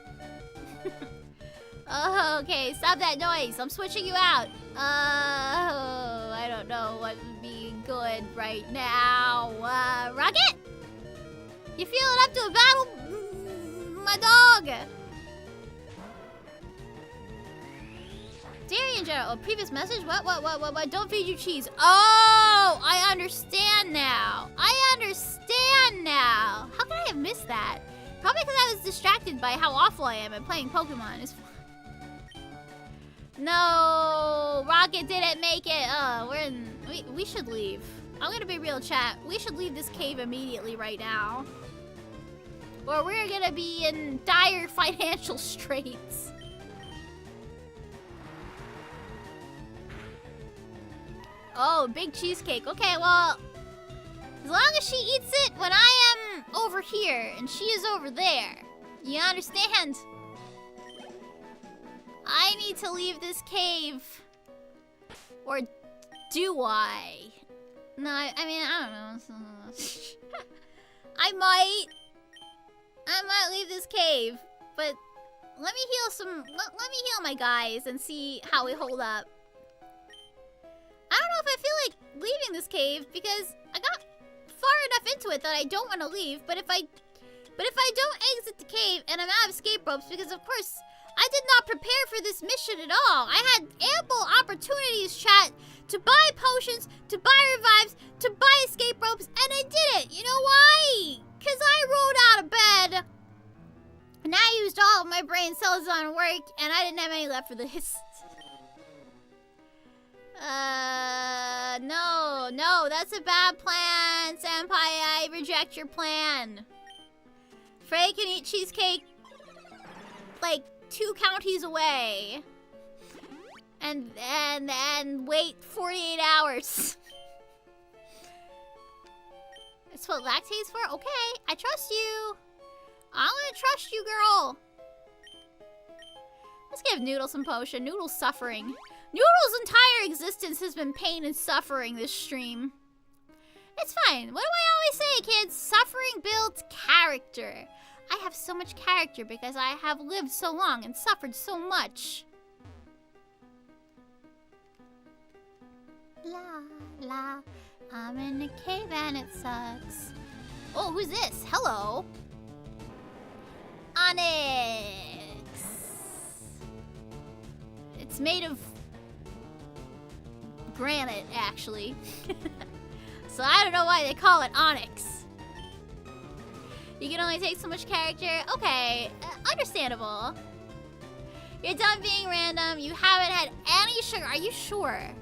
Oh, okay, stop that noise. I'm switching you out. I don't know what would be good right now. Rocket? You feeling up to a battle? My dog. Dairy in general. A previous message? What? Don't feed you cheese. Oh, I understand now. How could I have missed that? Probably because I was distracted by how awful I am at playing Pokemon. No, Rocket didn't make it. We should leave. I'm gonna be real, chat. We should leave this cave immediately right now, or we're gonna be in dire financial straits. Oh, big cheesecake. Okay, well, as long as she eats it when I am over here and she is over there, you understand? I need to leave this cave. Or do I? No, I mean, I don't know. I might leave this cave, but let me heal my guys and see how we hold up. I don't know if I feel like leaving this cave because I got far enough into it that I don't want to leave, but if I don't exit the cave and I'm out of escape ropes, because of course I did not prepare for this mission at all. I had ample opportunities, chat, to buy potions, to buy revives, to buy escape ropes, and I didn't. You know why? Because I rolled out of bed, and I used all of my brain cells on work, and I didn't have any left for this. No, that's a bad plan, Senpai. I reject your plan. Frey can eat cheesecake, like, 2 counties away, and wait 48 hours. That's what lactate's for? Okay, I trust you. I'm gonna trust you, girl. Let's give Noodle some potion. Noodle's suffering. Noodle's entire existence has been pain and suffering this stream. It's fine. What do I always say, kids? Suffering builds character. I have so much character because I have lived so long and suffered so much. La, la. I'm in a cave and it sucks. Oh, who's this? Hello. Onyx. It's made of granite, actually. So I don't know why they call it onyx. You can only take so much character. Okay, understandable. You're done being random. You haven't had any sugar. Are you sure?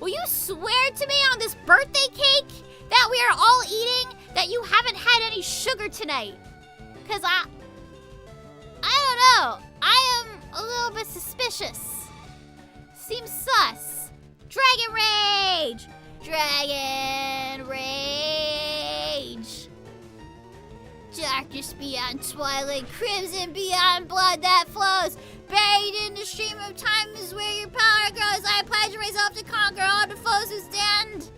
Will you swear to me on this birthday cake that we are all eating that you haven't had any sugar tonight? Because I don't know. I am a little bit suspicious. Seems sus. Dragon Rage! Dragon Rage! Darkness beyond twilight, crimson beyond blood that flows. Buried in the stream of time is where your power grows. I pledge myself to conquer all the foes who stand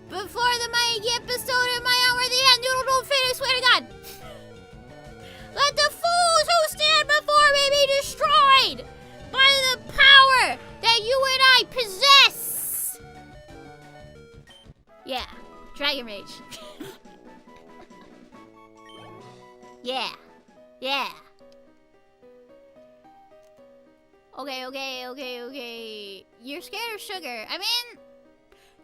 before the mighty gift bestowed in my unworthy hand. Noodle, don't fade, I swear to God. Let the fools who stand before me be destroyed by the power that you and I possess. Yeah, Dragon Rage. Yeah. Yeah. Okay. You're scared of sugar. I mean,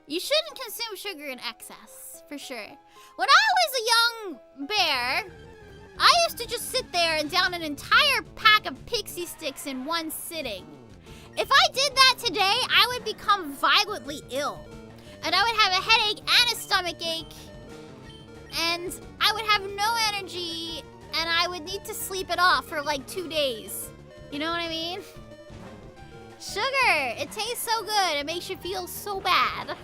you shouldn't consume sugar in excess, for sure. When I was a young bear, I used to just sit there and down an entire pack of pixie sticks in one sitting. If I did that today, I would become violently ill. And I would have a headache and a stomach ache. And I would have no energy, and I would need to sleep it off for like 2 days. You know what I mean? Sugar! It tastes so good. It makes you feel so bad.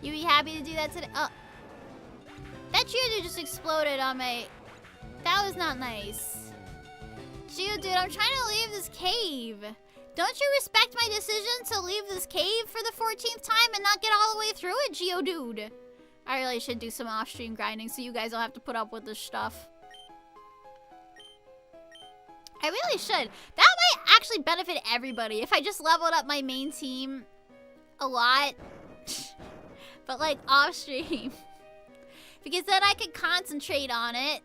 You be happy to do that today? Oh. That Geodude just exploded on my... That was not nice. Geodude, I'm trying to leave this cave. Don't you respect my decision to leave this cave for the 14th time and not get all the way through it, Geodude? I really should do some off-stream grinding so you guys don't have to put up with this stuff. I really should. That might actually benefit everybody if I just leveled up my main team a lot. But like off-stream. Because then I could concentrate on it.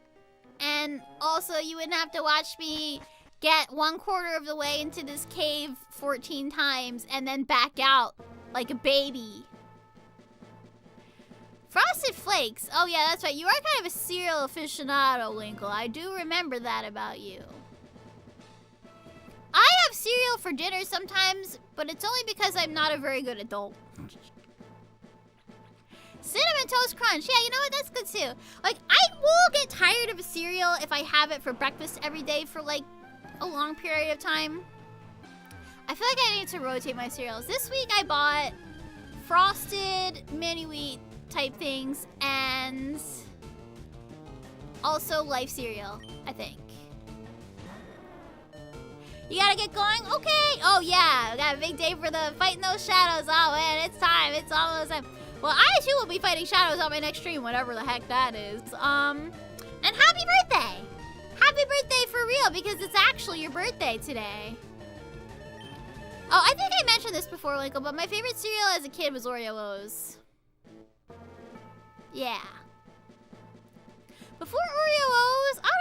And also you wouldn't have to watch me get 1/4 of the way into this cave 14 times and then back out like a baby. Frosted Flakes. Oh yeah, that's right. You are kind of a cereal aficionado, Linkle. I do remember that about you. I have cereal for dinner sometimes, but it's only because I'm not a very good adult. Cinnamon Toast Crunch. Yeah, you know what? That's good too. Like, I will get tired of a cereal if I have it for breakfast every day for like a long period of time. I feel like I need to rotate my cereals. This week I bought Frosted Mini Wheat type things and also Life cereal, I think. You gotta get going? Okay. Oh yeah, I got a big day for the fighting those shadows. Oh man, it's time. It's almost time. Well, I too will be fighting shadows on my next stream, whatever the heck that is. And happy birthday! Happy birthday for real, because it's actually your birthday today. Oh, I think I mentioned this before, Linkle, but my favorite cereal as a kid was Oreo-O's. Yeah. Before Oreo-O's, I don't know,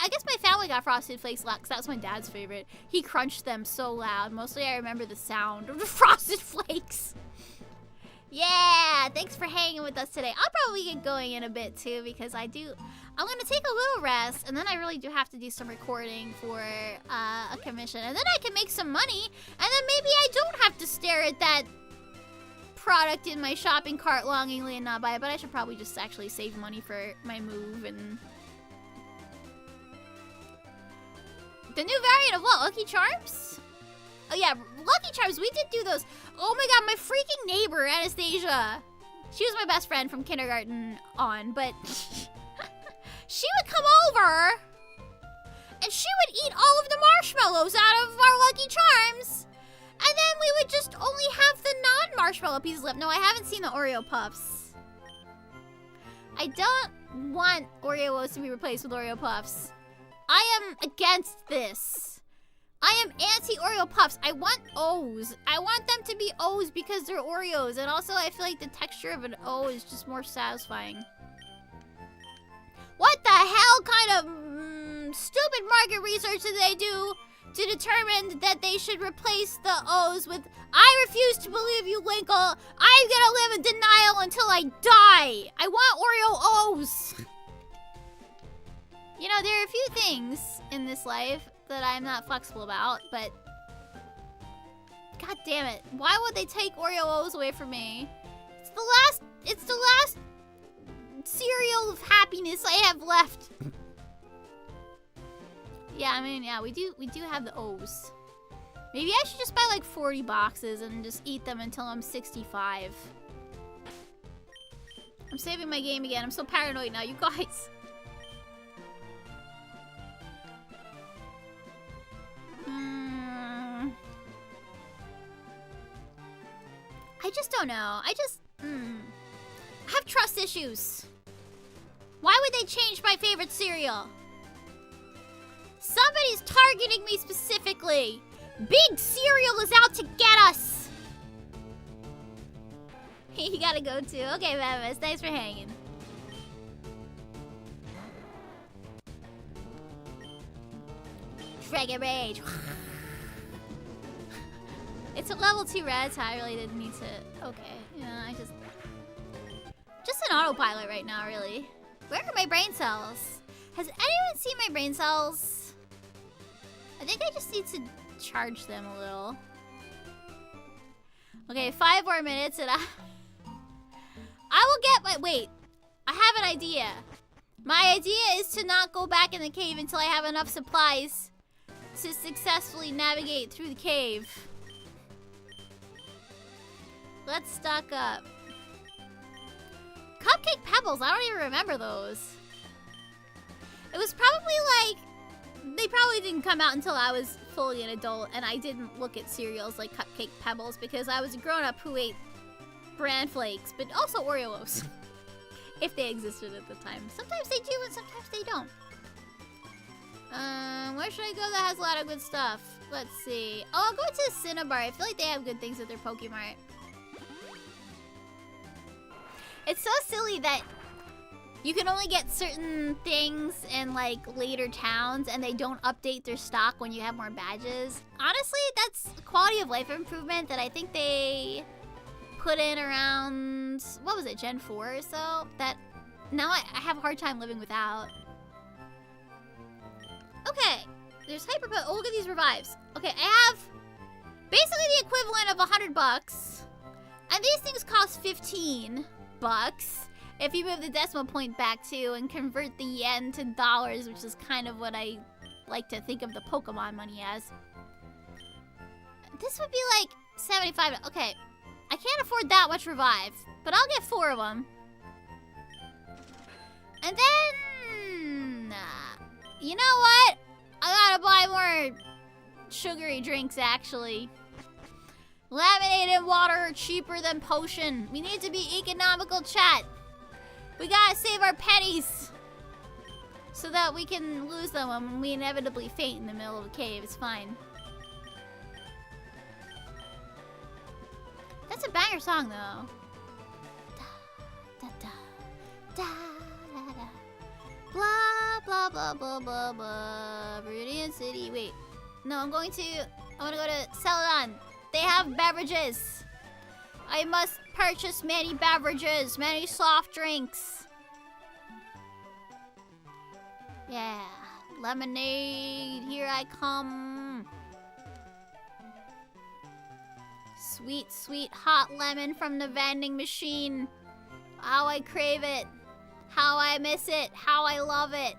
I guess my family got Frosted Flakes a lot, because that was my dad's favorite. He crunched them so loud. Mostly I remember the sound of the Frosted Flakes. Yeah, thanks for hanging with us today. I'll probably get going in a bit too, because I'm gonna take a little rest, and then I really do have to do some recording for a commission, and then I can make some money, and then maybe I don't have to stare at that product in my shopping cart longingly and not buy it, but I should probably just actually save money for my move. And the new variant of what? Lucky Charms? Oh yeah, Lucky Charms, we did do those. Oh my god, my freaking neighbor, Anastasia. She was my best friend from kindergarten on, but she would come over and she would eat all of the marshmallows out of our Lucky Charms. And then we would just only have the non-marshmallow pieces left. No, I haven't seen the Oreo Puffs. I don't want Oreos to be replaced with Oreo Puffs. I am against this. I am anti-Oreo Puffs. I want O's. I want them to be O's because they're Oreos. And also, I feel like the texture of an O is just more satisfying. What the hell kind of stupid market research did they do to determine that they should replace the O's with, I refuse to believe you, Linkle. I'm gonna live in denial until I die. I want Oreo O's. You know, there are a few things in this life that I'm not flexible about, but god damn it. Why would they take Oreo O's away from me? It's the last cereal of happiness I have left. Yeah, I mean, yeah, we do have the O's. Maybe I should just buy like 40 boxes and just eat them until I'm 65. I'm saving my game again. I'm so paranoid now, you guys. I just don't know. I have trust issues. Why would they change my favorite cereal? Somebody's targeting me specifically. Big Cereal is out to get us. You gotta go too. Okay, Memes, thanks for hanging. Dragon Rage. It's a level 2 red, so I really didn't need to. Okay, yeah, just an autopilot right now, really. Where are my brain cells? Has anyone seen my brain cells? I think I just need to charge them a little. Okay, 5 more minutes and I will get my, wait. I have an idea. My idea is to not go back in the cave until I have enough supplies to successfully navigate through the cave. Let's stock up. Cupcake Pebbles, I don't even remember those. It was probably like, they probably didn't come out until I was fully an adult and I didn't look at cereals like Cupcake Pebbles because I was a grown-up who ate Bran Flakes, but also Oreos. If they existed at the time. Sometimes they do and sometimes they don't. Where should I go that has a lot of good stuff? Let's see. Oh, I'll go to Cinnabar. I feel like they have good things at their Pokemart. It's so silly that you can only get certain things in like later towns and they don't update their stock when you have more badges. Honestly, that's a quality of life improvement that I think they put in around, what was it, Gen 4 or so? That now I have a hard time living without. Okay, there's Hyper, oh, look at these revives. Okay, I have basically the equivalent of $100. And these things cost 15 bucks. If you move the decimal point back to and convert the yen to dollars, which is kind of what I like to think of the Pokemon money as. This would be like 75. Okay, I can't afford that much revive, but I'll get 4 of them. And then, you know what? I gotta buy more sugary drinks, actually. Lemonade and water are cheaper than potion. We need to be economical, chat. We gotta save our pennies so that we can lose them when we inevitably faint in the middle of a cave. It's fine. That's a banger song, though. Da, da, da, da, da, da. Blah, blah, blah, blah, blah, blah. Viridian City. Wait. No, I'm gonna go to Celadon. They have beverages. I must purchase many beverages, many soft drinks. Yeah. Lemonade, here I come. Sweet, sweet hot lemon from the vending machine. How I crave it. How I miss it. How I love it.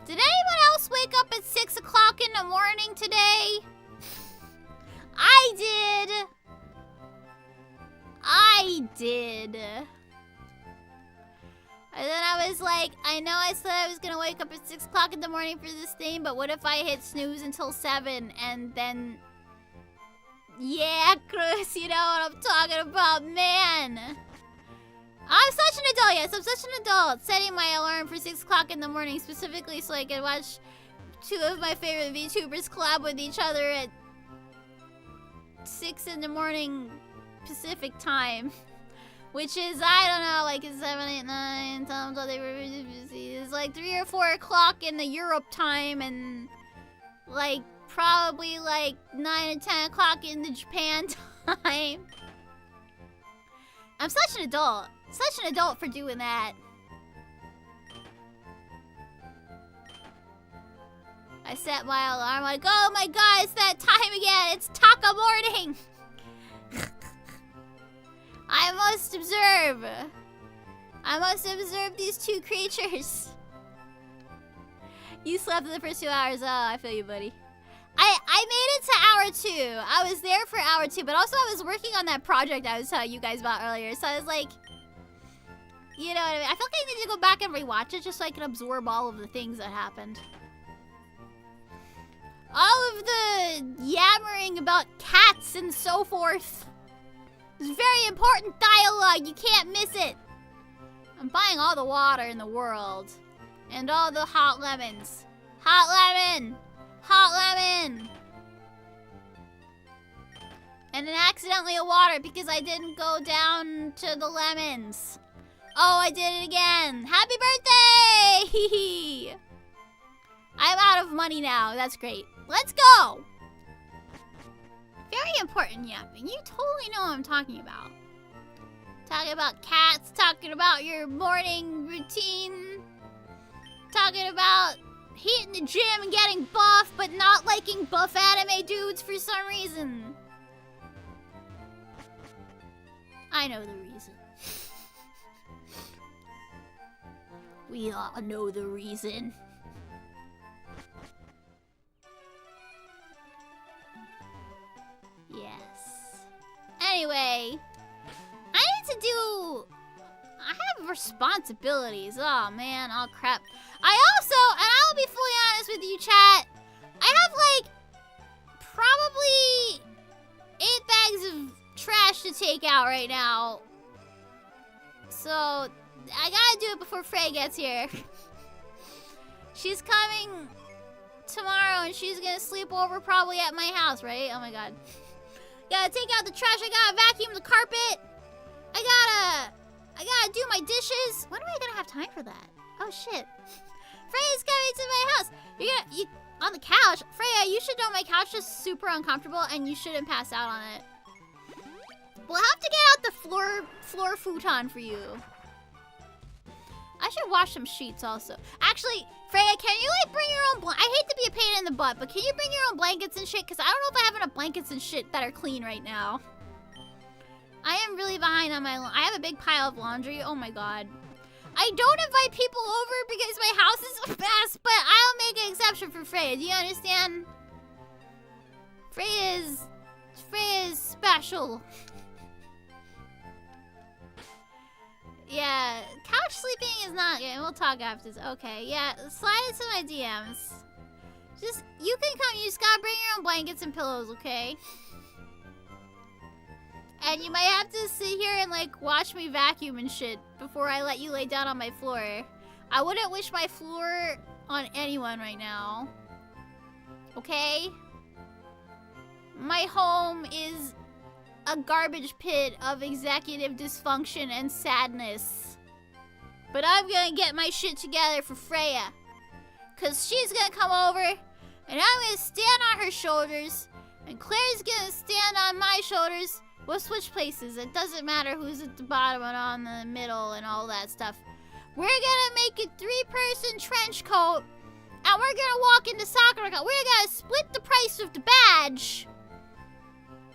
Did anyone else wake up at 6 o'clock in the morning today? I did. I And then I was like, I know I said I was gonna wake up at 6 o'clock in the morning for this thing, but what if I hit snooze until 7 and then... Yeah, Chris, you know what I'm talking about, man. I'm such an adult, yes, I'm such an adult. Setting my alarm for 6 o'clock in the morning specifically so I can watch 2 of my favorite VTubers collab with each other at 6 in the morning Pacific time. Which is, I don't know, like 7, 8, 9 times all they were busy. It's like 3 or 4 o'clock in the Europe time and like probably like 9 or 10 o'clock in the Japan time. I'm such an adult. Such an adult for doing that. I set my alarm like, oh my god, it's that time again. It's taco morning. I must observe these 2 creatures. You slept in the first 2 hours. Oh, I feel you, buddy. I made it to hour 2. I was there for hour 2, but also I was working on that project I was telling you guys about earlier. So I was like, you know what I mean? I feel like I need to go back and rewatch it just so I can absorb all of the things that happened. All of the yammering about cats and so forth. It's very important dialogue. You can't miss it. I'm buying all the water in the world. And all the hot lemons. Hot lemon! Hot lemon! And then accidentally a water because I didn't go down to the lemons. Oh, I did it again. Happy birthday! I'm out of money now. That's great. Let's go! Very important yapping. You totally know what I'm talking about. Talking about cats, talking about your morning routine, talking about hitting the gym and getting buff, but not liking buff anime dudes for some reason. I know the reason. We all know the reason. Yes. Anyway, I have responsibilities. Oh man, oh crap. I also, and I'll be fully honest with you, chat, I have like probably 8 bags of trash to take out right now. So I gotta do it before Frey gets here. She's coming tomorrow and she's gonna sleep over probably at my house, right? Oh my god. Gotta take out the trash, I gotta vacuum the carpet. I gotta do my dishes. When am I gonna have time for that? Oh shit. Freya's coming to my house. You on the couch. Freya, you should know my couch is super uncomfortable and you shouldn't pass out on it. We'll have to get out the floor futon for you. I should wash some sheets also. Actually, Freya, can you like bring your own I hate to be a pain in the butt, but can you bring your own blankets and shit? Because I don't know if I have enough blankets and shit that are clean right now. I am really behind on my I have a big pile of laundry. Oh my god. I don't invite people over because my house is a mess, but I'll make an exception for Freya. Do you understand? Freya is special. Yeah, couch sleeping is not good. We'll talk after this. Okay, yeah, slide into my DMs. Just, you can come, you just gotta bring your own blankets and pillows, okay? And you might have to sit here and like watch me vacuum and shit before I let you lay down on my floor. I wouldn't wish my floor on anyone right now. Okay? My home is a garbage pit of executive dysfunction and sadness. But I'm gonna get my shit together for Freya. Cause she's gonna come over and I'm gonna stand on her shoulders and Claire's gonna stand on my shoulders. We'll switch places. It doesn't matter who's at the bottom and on the middle and all that stuff. We're gonna make a 3-person trench coat and we're gonna walk into Sakura. We're gonna split the price of the badge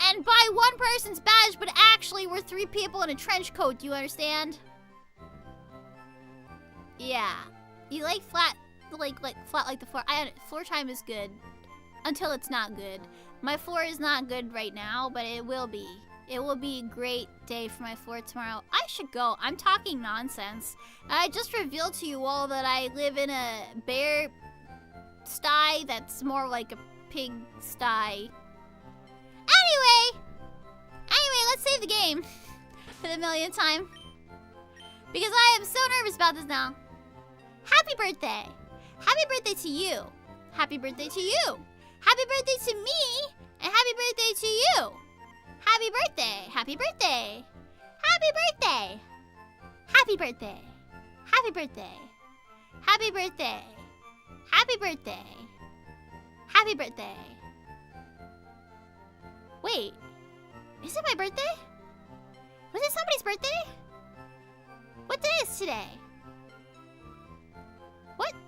and buy one person's badge, but actually we're 3 people in a trench coat. Do you understand? Yeah. You like flat, like flat like the floor. Floor time is good until it's not good. My floor is not good right now, but it will be. It will be a great day for my floor tomorrow. I should go. I'm talking nonsense. I just revealed to you all that I live in a bear sty that's more like a pig sty. Anyway, let's save the game for the millionth time. Because I am so nervous about this now. Happy birthday. Happy birthday to you. Happy birthday to you. Happy birthday to me. And happy birthday to you. Happy birthday. Happy birthday. Happy birthday. Happy birthday. Happy birthday. Happy birthday. Happy birthday. Happy birthday. Wait. Is it my birthday? Was it somebody's birthday? What day is today?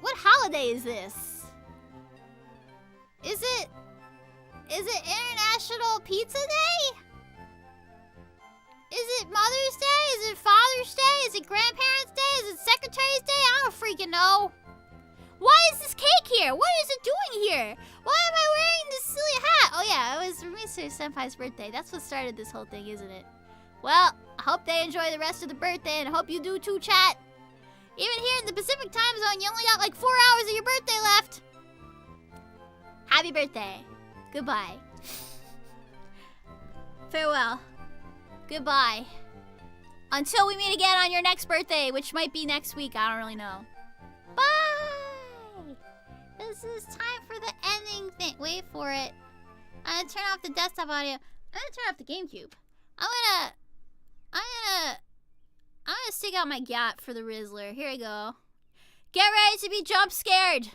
What holiday is this? Is it International Pizza Day? Is it Mother's Day? Is it Father's Day? Is it Grandparents' Day? Is it Secretary's Day? I don't freaking know. Why is this cake here? What is it doing here? Why am I wearing this silly hat? Oh yeah, it was Mr. Senpai's birthday. That's what started this whole thing, isn't it? Well, I hope they enjoy the rest of the birthday, and I hope you do too, chat. Even here in the Pacific time zone, you only got like 4 hours of your birthday left. Happy birthday. Goodbye. Farewell. Goodbye. Until we meet again on your next birthday, which might be next week. I don't really know. Bye! This is time for the ending thing. Wait for it. I'm gonna turn off the desktop audio. I'm gonna turn off the GameCube. I'm gonna stick out my gat for the Rizzler. Here we go. Get ready to be jump scared.